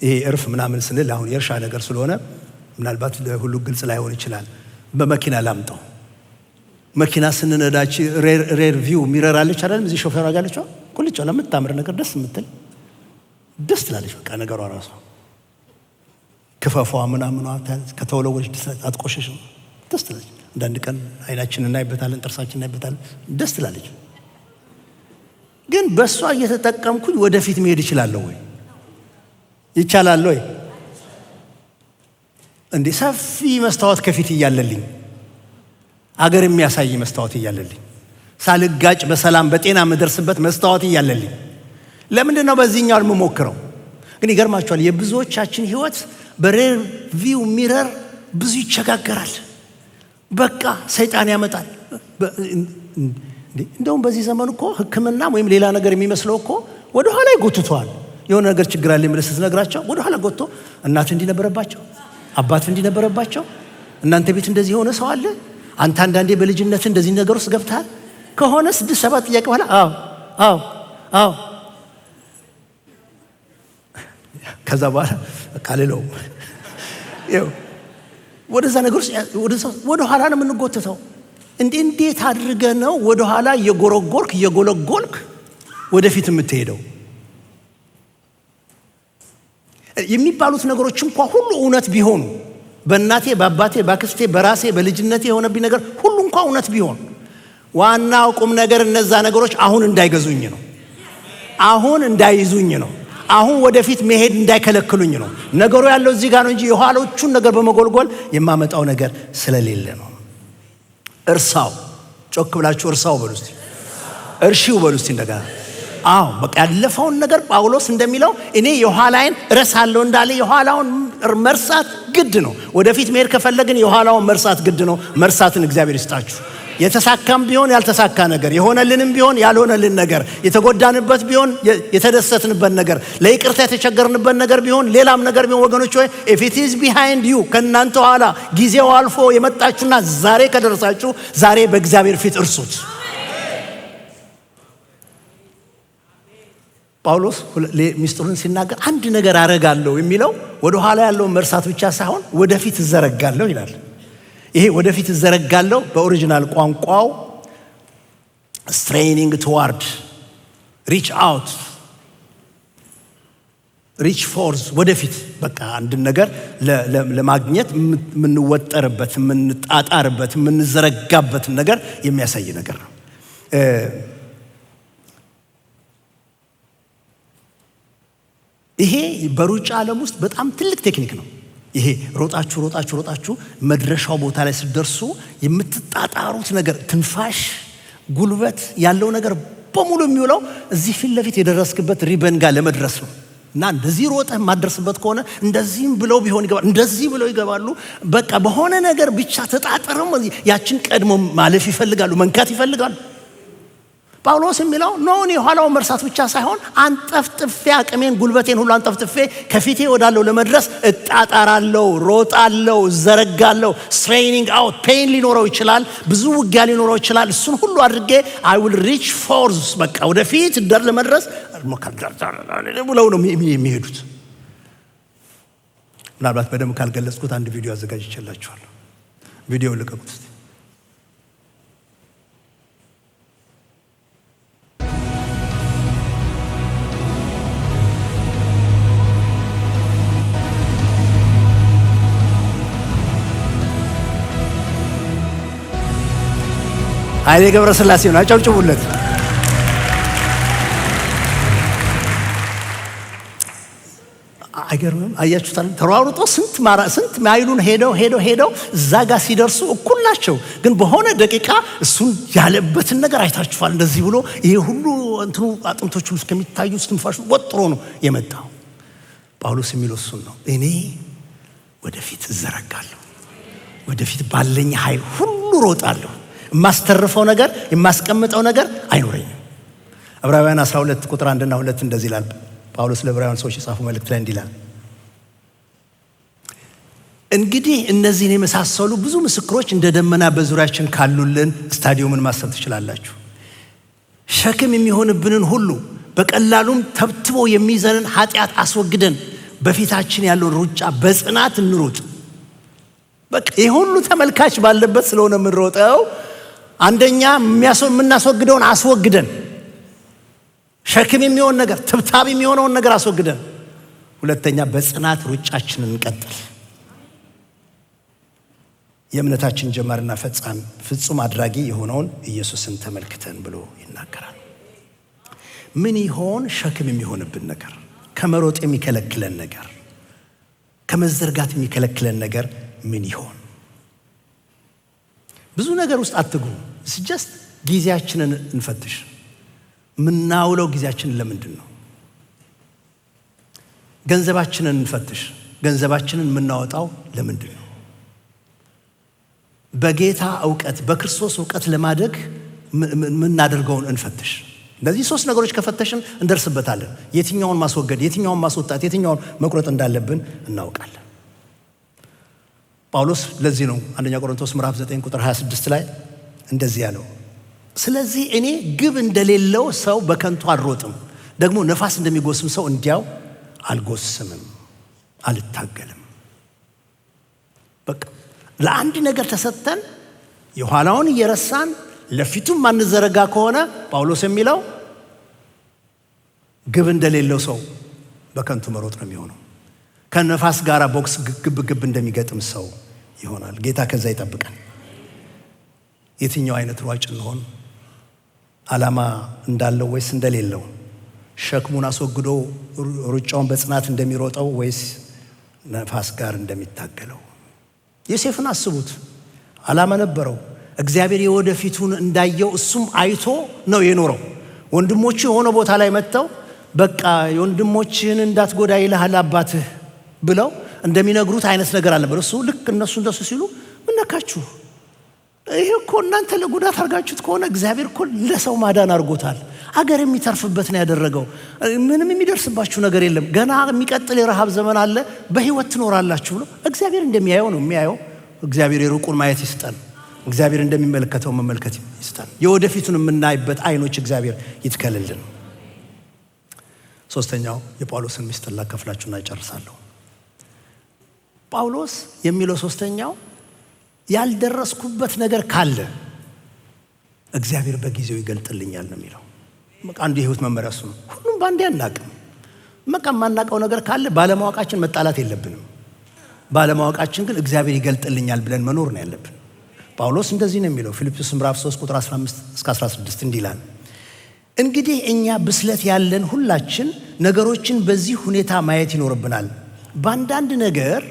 ይሄ እርፍ ምናምን ስንል አሁን የእርሻ ነገር ስለሆነ ምናልባት ለሁሉ ግልጽ ላይሆን ይችላል። በመኪና ላምጠው። መኪና ስንነዳች ሬር ቪው ሚረር አለች አይደል? እዚህ ሾፌር አጋለችው ቁልጭ ለምታምር ነገር ደስ የምትል ደስ ትላለች። በቃ ነገሯ ራሷ ክፈፏ ምናምኗ ከተወለወለች አትቆሸሽም፣ ደስ ትላለች። አንዳንድ ቀን አይናችንን እናይበታለን፣ ጥርሳችንን እናይበታለን፣ ደስ ትላለች። ግን በእሷ እየተጠቀምኩኝ ወደፊት መሄድ እችላለሁ ወይ? ይቻላል ወይ? እንዴ ሰፊ መስታወት ከፊት እያለልኝ፣ አገር የሚያሳይ መስታወት እያለልኝ፣ ሳልጋጭ በሰላም በጤና የምደርስበት መስታወት እያለልኝ ለምንድን ነው በዚህኛው የምሞክረው? ግን ይገርማችኋል፣ የብዙዎቻችን ህይወት በሬር ቪው ሚረር ብዙ ይቸጋገራል። በቃ ሰይጣን ያመጣል። እንደውም በዚህ ዘመን እኮ ሕክምና ወይም ሌላ ነገር የሚመስለው እኮ ወደ ኋላ ይጎትተዋል። የሆነ ነገር ችግር አለ የሚል ስትነግራቸው ወደ ኋላ ጎትቶ እናት እንዲህ ነበረባቸው፣ አባት እንዲህ ነበረባቸው፣ እናንተ ቤት እንደዚህ የሆነ ሰው አለ፣ አንተ አንዳንዴ በልጅነት እንደዚህ ነገር ውስጥ ገብተሃል ከሆነ 6-7 ጥያቄ በኋላ አዎ ከዛ በኋላ ቃልለው ወደዛ ነገር ውስጥ ወደ ኋላ ነው የምንጎትተው። እንዴት አድርገ ነው ወደ ኋላ እየጎለጎልክ ወደፊት የምትሄደው? የሚባሉት ነገሮች እንኳን ሁሉ እውነት ቢሆኑ፣ በእናቴ በአባቴ በአክስቴ በራሴ በልጅነቴ የሆነብኝ ነገር ሁሉ እንኳን እውነት ቢሆን፣ ዋናው ቁም ነገር እነዛ ነገሮች አሁን እንዳይገዙኝ ነው፣ አሁን እንዳይዙኝ ነው፣ አሁን ወደፊት መሄድ እንዳይከለክሉኝ ነው። ነገሩ ያለው እዚህ ጋር ነው እንጂ የኋሎቹን ነገር በመጎልጎል የማመጣው ነገር ስለሌለ ነው። እርሳው። ጮክ ብላችሁ እርሳው በሉ እስቲ፣ እርሺው በሉ እስቲ እንደገና። በቃ ያለፈውን ነገር ጳውሎስ እንደሚለው እኔ የኋላዬን እረሳለሁ እንዳለ የኋላውን መርሳት ግድ ነው። ወደፊት መሄድ ከፈለግን የኋላውን መርሳት ግድ ነው። መርሳትን እግዚአብሔር ይስጣችሁ። የተሳካም ቢሆን ያልተሳካ ነገር፣ የሆነልንም ቢሆን ያልሆነልን ነገር፣ የተጎዳንበት ቢሆን የተደሰትንበት ነገር፣ ለይቅርታ የተቸገርንበት ነገር ቢሆን ሌላም ነገር ቢሆን ወገኖች ሆይ if it is behind you ከእናንተ ኋላ ጊዜው አልፎ የመጣችሁና ዛሬ ከደረሳችሁ ዛሬ በእግዚአብሔር ፊት እርሱት። ጳውሎስ ሚስጥሩን ሲናገር አንድ ነገር አረጋለሁ የሚለው ወደ ኋላ ያለውን መርሳት ብቻ ሳይሆን ወደፊት እዘረጋለሁ ይላል። ይሄ ወደፊት እዘረጋለሁ በኦሪጂናል ቋንቋው straining toward, reach out, reach forth ወደፊት በቃ አንድ ነገር ለማግኘት የምንወጠርበት የምንጣጣርበት የምንዘረጋበት ነገር የሚያሳይ ነገር ነው። ይሄ በሩጫ ዓለም ውስጥ በጣም ትልቅ ቴክኒክ ነው። ይሄ ሮጣችሁ መድረሻው ቦታ ላይ ስትደርሱ የምትጣጣሩት ነገር ትንፋሽ፣ ጉልበት ያለው ነገር በሙሉ የሚውለው እዚህ ፊት ለፊት የደረስክበት ሪበን ጋር ለመድረስ ነው። እና እንደዚህ ሮጠህ የማትደርስበት ከሆነ እንደዚህም ብለው ቢሆን ይገባሉ፣ እንደዚህ ብለው ይገባሉ። በቃ በሆነ ነገር ብቻ ተጣጥረው ያችን ቀድሞ ማለፍ ይፈልጋሉ፣ መንካት ይፈልጋሉ። ጳውሎስ የሚለው ኖን የኋላውን መርሳት ብቻ ሳይሆን አንጠፍጥፌ አቅሜን ጉልበቴን ሁሉ አንጠፍጥፌ ከፊቴ ወዳለው ለመድረስ እጣጣራለሁ፣ ሮጣለሁ፣ ዘረጋለሁ። ስትሬኒንግ አውት ፔን ሊኖረው ይችላል፣ ብዙ ውጊያ ሊኖረው ይችላል። እሱን ሁሉ አድርጌ I will reach forth በቃ ወደፊት ለመድረስ ብለው ነው የሚሄዱት። ምናልባት በደንብ ካልገለጽኩት አንድ ቪዲዮ አዘጋጅቼላችኋለሁ። ቪዲዮ ልቀቁት እስቲ። ኃይሌ ገብረስላሴ ነው። አጨብጭቡለት። አይገርምም? አያችሁታል? ተሯሩጦ ስንት ማይሉን ሄደው እዛ ጋር ሲደርሱ እኩል ናቸው። ግን በሆነ ደቂቃ እሱን ያለበትን ነገር አይታችኋል። እንደዚህ ብሎ ይሄ ሁሉ እንትኑ አጥንቶቹ እስከሚታዩ ትንፋሹ ወጥሮ ነው የመጣው። ጳውሎስ የሚለው እሱን ነው። እኔ ወደፊት እዘረጋለሁ፣ ወደፊት ባለኝ ኃይል ሁሉ ሮጣለሁ። የማስተርፈው ነገር የማስቀምጠው ነገር አይኖረኝም። ዕብራውያን 12 ቁጥር 1 እና 2 እንደዚህ ይላል። ጳውሎስ ለዕብራውያን ሰዎች የጻፈው መልእክት ላይ እንዲህ ይላል፣ እንግዲህ እነዚህን የመሳሰሉ ብዙ ምስክሮች እንደ ደመና በዙሪያችን ካሉልን ስታዲየምን ማሰብ ትችላላችሁ። ሸክም የሚሆንብንን ሁሉ በቀላሉም ተብትቦ የሚይዘንን ኃጢአት አስወግደን በፊታችን ያለውን ሩጫ በጽናት እንሩጥ። በቃ ይህ ሁሉ ተመልካች ባለበት ስለሆነ የምንሮጠው አንደኛ የምናስወግደውን አስወግደን፣ ሸክም የሚሆን ነገር ትብታብ የሚሆነውን ነገር አስወግደን፣ ሁለተኛ በጽናት ሩጫችንን እንቀጥል። የእምነታችን ጀማሪና ፈጻሚ ፍጹም አድራጊ የሆነውን ኢየሱስን ተመልክተን ብሎ ይናገራል። ምን ይሆን ሸክም የሚሆንብን ነገር? ከመሮጥ የሚከለክለን ነገር፣ ከመዘርጋት የሚከለክለን ነገር ምን ይሆን? ብዙ ነገር ውስጥ አትግቡ። ጀስት ጊዜያችንን እንፈትሽ። ምናውለው ጊዜያችንን ለምንድን ነው? ገንዘባችንን እንፈትሽ። ገንዘባችንን የምናወጣው ለምንድን ነው? በጌታ እውቀት በክርስቶስ እውቀት ለማደግ የምናደርገውን እንፈትሽ። እነዚህ 3 ነገሮች ከፈተሽን እንደርስበታለን። የትኛውን ማስወገድ፣ የትኛውን ማስወጣት፣ የትኛውን መቁረጥ እንዳለብን እናውቃለን። ጳውሎስ ለዚህ ነው አንደኛ ቆሮንቶስ ምዕራፍ 9 ቁጥር 26 ላይ እንደዚህ ያለው፣ ስለዚህ እኔ ግብ እንደሌለው ሰው በከንቱ አልሮጥም፣ ደግሞ ነፋስ እንደሚጎስም ሰው እንዲያው አልጎስምም፣ አልታገልም። በቃ ለአንድ ነገር ተሰጥተን የኋላውን እየረሳን ለፊቱም ማንዘረጋ ከሆነ ጳውሎስ የሚለው ግብ እንደሌለው ሰው በከንቱ መሮጥ ነው የሚሆነው። ከነፋስ ጋር ቦክስ ግብ እንደሚገጥም ሰው ይሆናል። ጌታ ከዛ ይጠብቀን። የትኛው አይነት ሯጭ እንሆን? ዓላማ እንዳለው ወይስ እንደሌለው? ሸክሙን አስወግዶ ሩጫውን በጽናት እንደሚሮጠው ወይስ ነፋስ ጋር እንደሚታገለው? ዮሴፍን አስቡት። ዓላማ ነበረው። እግዚአብሔር የወደፊቱን እንዳየው እሱም አይቶ ነው የኖረው። ወንድሞቹ የሆነ ቦታ ላይ መጥተው በቃ የወንድሞችህን እንዳትጎዳ ይልሃል አባትህ ብለው እንደሚነግሩት አይነት ነገር አልነበር። እሱ ልክ እነሱ እንደሱ ሲሉ ምን ነካችሁ? ይሄ እኮ እናንተ ለጉዳት አድርጋችሁት ከሆነ እግዚአብሔር እኮ ለሰው ማዳን አድርጎታል። አገር የሚተርፍበት ነው ያደረገው። ምንም የሚደርስባችሁ ነገር የለም። ገና የሚቀጥል የረሃብ ዘመን አለ፣ በህይወት ትኖራላችሁ ብሎ እግዚአብሔር እንደሚያየው ነው የሚያየው። እግዚአብሔር የሩቁን ማየት ይስጠን። እግዚአብሔር እንደሚመለከተው መመልከት ይስጠን። የወደፊቱን የምናይበት አይኖች እግዚአብሔር ይትከልልን። ሶስተኛው የጳውሎስን ምስጢር ላካፍላችሁና እጨርሳለሁ። ጳውሎስ የሚለው ሶስተኛው ያልደረስኩበት ነገር ካለ እግዚአብሔር በጊዜው ይገልጥልኛል ነው የሚለው። አንዱ የህይወት መመሪያ እሱ ነው። ሁሉም ባንዴ አናቅም። የማናውቀው ነገር ካለ ባለማወቃችን መጣላት የለብንም። ባለማወቃችን ግን እግዚአብሔር ይገልጥልኛል ብለን መኖር ነው ያለብን። ጳውሎስ እንደዚህ ነው የሚለው ፊልጵስዩስ ምዕራፍ 3 ቁጥር 15 እስከ 16 እንዲህ ይላል፣ እንግዲህ እኛ ብስለት ያለን ሁላችን ነገሮችን በዚህ ሁኔታ ማየት ይኖርብናል። በአንዳንድ ነገር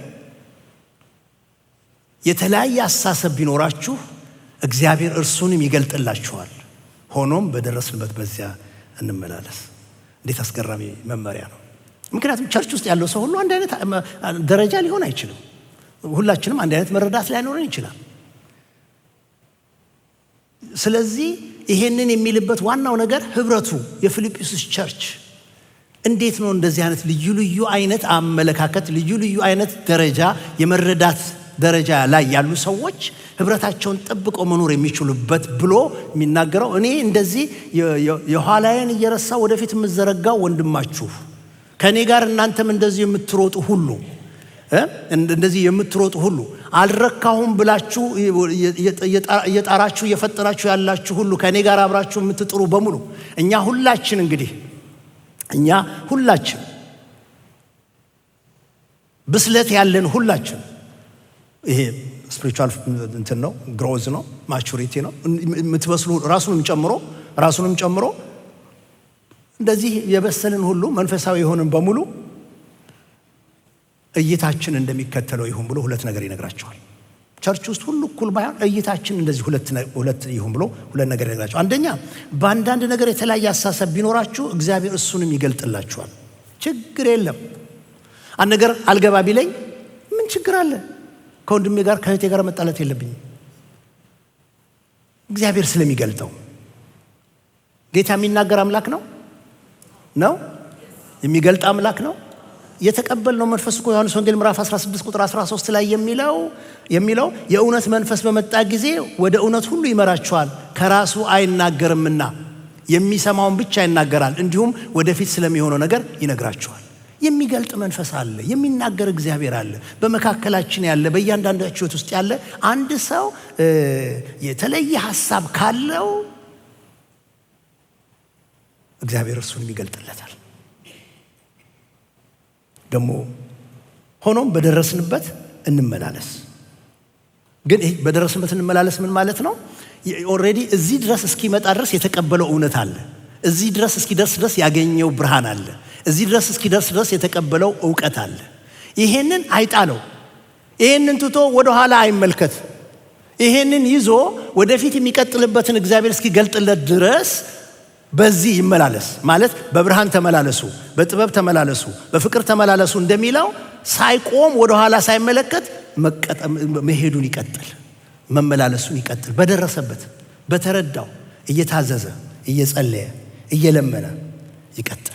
የተለያየ አስተሳሰብ ቢኖራችሁ እግዚአብሔር እርሱንም ይገልጥላችኋል። ሆኖም በደረስንበት በዚያ እንመላለስ። እንዴት አስገራሚ መመሪያ ነው! ምክንያቱም ቸርች ውስጥ ያለው ሰው ሁሉ አንድ አይነት ደረጃ ሊሆን አይችልም። ሁላችንም አንድ አይነት መረዳት ላይኖረን ይችላል። ስለዚህ ይሄንን የሚልበት ዋናው ነገር ህብረቱ የፊልጵስዩስ ቸርች እንዴት ነው እንደዚህ አይነት ልዩ ልዩ አይነት አመለካከት፣ ልዩ ልዩ አይነት ደረጃ የመረዳት ደረጃ ላይ ያሉ ሰዎች ህብረታቸውን ጠብቀው መኖር የሚችሉበት ብሎ የሚናገረው። እኔ እንደዚህ የኋላዬን እየረሳ ወደፊት የምዘረጋው ወንድማችሁ ከኔ ጋር እናንተም እንደዚህ የምትሮጡ ሁሉ እንደዚህ የምትሮጡ ሁሉ አልረካሁም ብላችሁ እየጣራችሁ እየፈጠራችሁ ያላችሁ ሁሉ ከኔ ጋር አብራችሁ የምትጥሩ በሙሉ እኛ ሁላችን ብስለት ያለን ሁላችን ይሄ ስፒሪቹዋል እንትን ነው፣ ግሮዝ ነው፣ ማቹሪቲ ነው። የምትበስሉ ራሱንም ጨምሮ እንደዚህ የበሰልን ሁሉ መንፈሳዊ የሆንን በሙሉ እይታችን እንደሚከተለው ይሁን ብሎ ሁለት ነገር ይነግራቸዋል። ቸርች ውስጥ ሁሉ እኩል ባይሆን እይታችን እንደዚህ ሁለት ይሁን ብሎ ሁለት ነገር ይነግራቸዋል። አንደኛ በአንዳንድ ነገር የተለያየ አሳሰብ ቢኖራችሁ እግዚአብሔር እሱንም ይገልጥላችኋል። ችግር የለም። አንድ ነገር አልገባ ቢለኝ ምን ችግር አለ? ከወንድሜ ጋር ከእህቴ ጋር መጣላት የለብኝም። እግዚአብሔር ስለሚገልጠው። ጌታ የሚናገር አምላክ ነው የሚገልጥ አምላክ ነው። የተቀበልነው መንፈስ እኮ ዮሐንስ ወንጌል ምዕራፍ 16 ቁጥር 13 ላይ የሚለው የእውነት መንፈስ በመጣ ጊዜ ወደ እውነት ሁሉ ይመራችኋል፣ ከራሱ አይናገርምና የሚሰማውን ብቻ ይናገራል፣ እንዲሁም ወደፊት ስለሚሆነው ነገር ይነግራችኋል። የሚገልጥ መንፈስ አለ፣ የሚናገር እግዚአብሔር አለ በመካከላችን ያለ። በእያንዳንዳችሁ ሕይወት ውስጥ ያለ አንድ ሰው የተለየ ሐሳብ ካለው እግዚአብሔር እሱንም ይገልጥለታል። ደግሞ ሆኖም በደረስንበት እንመላለስ። ግን ይሄ በደረስንበት እንመላለስ ምን ማለት ነው? ኦልሬዲ እዚህ ድረስ እስኪመጣ ድረስ የተቀበለው እውነት አለ። እዚህ ድረስ እስኪደርስ ድረስ ያገኘው ብርሃን አለ። እዚህ ድረስ እስኪደርስ ድረስ የተቀበለው ዕውቀት አለ። ይሄንን አይጣለው። ይሄንን ትቶ ወደ ኋላ አይመልከት። ይሄንን ይዞ ወደፊት የሚቀጥልበትን እግዚአብሔር እስኪገልጥለት ድረስ በዚህ ይመላለስ። ማለት በብርሃን ተመላለሱ፣ በጥበብ ተመላለሱ፣ በፍቅር ተመላለሱ እንደሚለው ሳይቆም ወደ ኋላ ሳይመለከት መሄዱን ይቀጥል፣ መመላለሱን ይቀጥል። በደረሰበት በተረዳው እየታዘዘ እየጸለየ እየለመነ ይቀጥል።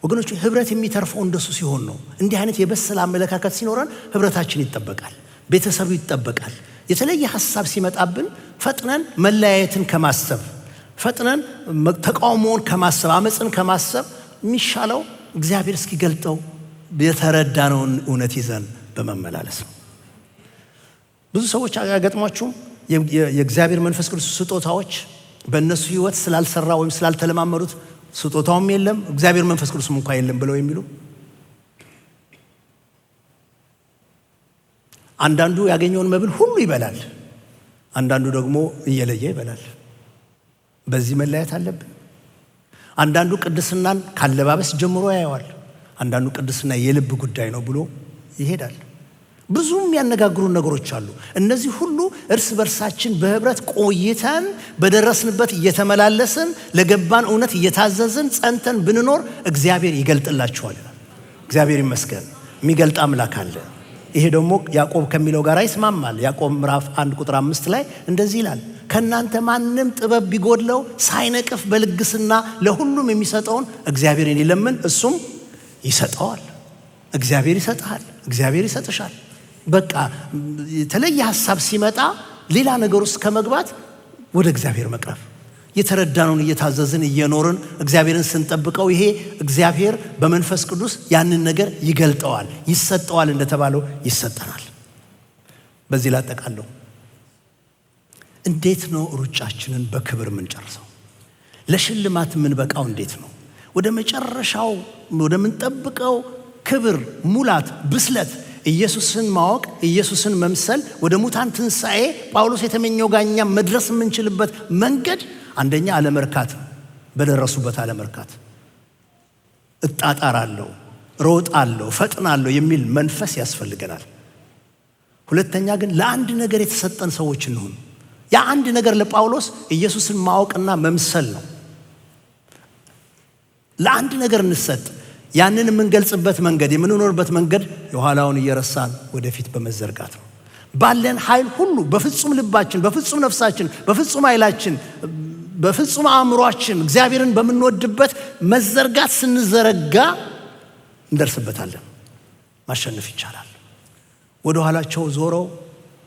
ወገኖች ህብረት የሚተርፈው እንደሱ ሲሆን ነው። እንዲህ አይነት የበሰለ አመለካከት ሲኖረን ህብረታችን ይጠበቃል፣ ቤተሰቡ ይጠበቃል። የተለየ ሐሳብ ሲመጣብን ፈጥነን መለያየትን ከማሰብ ፈጥነን ተቃውሞውን ከማሰብ አመፅን ከማሰብ የሚሻለው እግዚአብሔር እስኪገልጠው የተረዳነውን እውነት ይዘን በመመላለስ ነው። ብዙ ሰዎች ያገጥሟችሁም የእግዚአብሔር መንፈስ ቅዱስ ስጦታዎች በእነሱ ህይወት ስላልሰራ ወይም ስላልተለማመዱት ስጦታውም የለም እግዚአብሔር መንፈስ ቅዱስም እንኳን የለም ብለው የሚሉ አንዳንዱ ያገኘውን መብል ሁሉ ይበላል፣ አንዳንዱ ደግሞ እየለየ ይበላል። በዚህ መለያየት አለብን። አንዳንዱ ቅድስናን ካለባበስ ጀምሮ ያየዋል፣ አንዳንዱ ቅድስና የልብ ጉዳይ ነው ብሎ ይሄዳል። ብዙም ያነጋግሩን ነገሮች አሉ። እነዚህ ሁሉ እርስ በርሳችን በህብረት ቆይተን በደረስንበት እየተመላለስን ለገባን እውነት እየታዘዝን ጸንተን ብንኖር እግዚአብሔር ይገልጥላችኋል። እግዚአብሔር ይመስገን፣ የሚገልጥ አምላክ አለ። ይሄ ደግሞ ያዕቆብ ከሚለው ጋር ይስማማል። ያዕቆብ ምዕራፍ 1 ቁጥር 5 ላይ እንደዚህ ይላል፣ ከእናንተ ማንም ጥበብ ቢጎድለው ሳይነቅፍ በልግስና ለሁሉም የሚሰጠውን እግዚአብሔርን ይለምን፣ እሱም ይሰጠዋል። እግዚአብሔር ይሰጥሃል፣ እግዚአብሔር ይሰጥሻል። በቃ የተለየ ሐሳብ ሲመጣ ሌላ ነገር ውስጥ ከመግባት ወደ እግዚአብሔር መቅረብ፣ የተረዳነውን እየታዘዝን እየኖርን እግዚአብሔርን ስንጠብቀው ይሄ እግዚአብሔር በመንፈስ ቅዱስ ያንን ነገር ይገልጠዋል፣ ይሰጠዋል። እንደተባለው ይሰጠናል። በዚህ ላጠቃለሁ። እንዴት ነው ሩጫችንን በክብር የምንጨርሰው? ለሽልማት የምንበቃው እንዴት ነው? ወደ መጨረሻው ወደምንጠብቀው ክብር፣ ሙላት፣ ብስለት ኢየሱስን ማወቅ፣ ኢየሱስን መምሰል፣ ወደ ሙታን ትንሣኤ ጳውሎስ የተመኘው ጋር እኛ መድረስ የምንችልበት መንገድ አንደኛ አለመርካት፣ በደረሱበት አለመርካት። እጣጣራለሁ፣ ሮጣለሁ፣ ፈጥናለሁ የሚል መንፈስ ያስፈልገናል። ሁለተኛ ግን ለአንድ ነገር የተሰጠን ሰዎች እንሁን። ያ አንድ ነገር ለጳውሎስ ኢየሱስን ማወቅና መምሰል ነው። ለአንድ ነገር እንሰጥ። ያንን የምንገልጽበት መንገድ፣ የምንኖርበት መንገድ የኋላውን እየረሳን ወደፊት በመዘርጋት ነው። ባለን ኃይል ሁሉ በፍጹም ልባችን፣ በፍጹም ነፍሳችን፣ በፍጹም ኃይላችን፣ በፍጹም አእምሯችን እግዚአብሔርን በምንወድበት መዘርጋት ስንዘረጋ እንደርስበታለን። ማሸነፍ ይቻላል። ወደ ኋላቸው ዞረው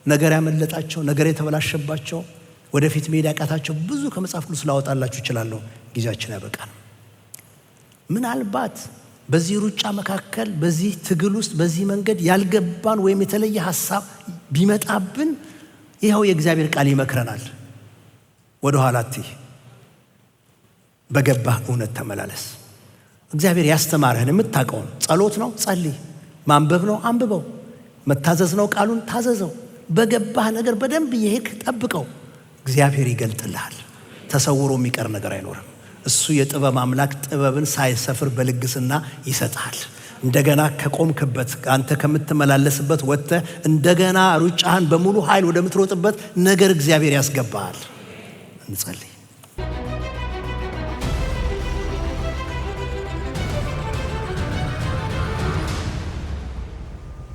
ነገር ያመለጣቸው፣ ነገር የተበላሸባቸው፣ ወደፊት መሄድ ያቃታቸው ብዙ ከመጽሐፍ ቅዱስ ላወጣላችሁ እችላለሁ። ጊዜያችን ያበቃል። ምናልባት በዚህ ሩጫ መካከል፣ በዚህ ትግል ውስጥ፣ በዚህ መንገድ ያልገባን ወይም የተለየ ሐሳብ ቢመጣብን ይኸው የእግዚአብሔር ቃል ይመክረናል። ወደ ኋላ አትይ፣ በገባህ እውነት ተመላለስ። እግዚአብሔር ያስተማርህን የምታውቀውን ጸሎት ነው ጸልይ፣ ማንበብ ነው አንብበው፣ መታዘዝ ነው። ቃሉን ታዘዘው። በገባህ ነገር በደንብ ይሄክ ጠብቀው። እግዚአብሔር ይገልጥልሃል። ተሰውሮ የሚቀር ነገር አይኖርም። እሱ የጥበብ አምላክ ጥበብን ሳይሰፍር በልግስና ይሰጣል። እንደገና ከቆምክበት አንተ ከምትመላለስበት ወጥተህ እንደገና ሩጫህን በሙሉ ኃይል ወደምትሮጥበት ነገር እግዚአብሔር ያስገባሃል። እንጸልይ።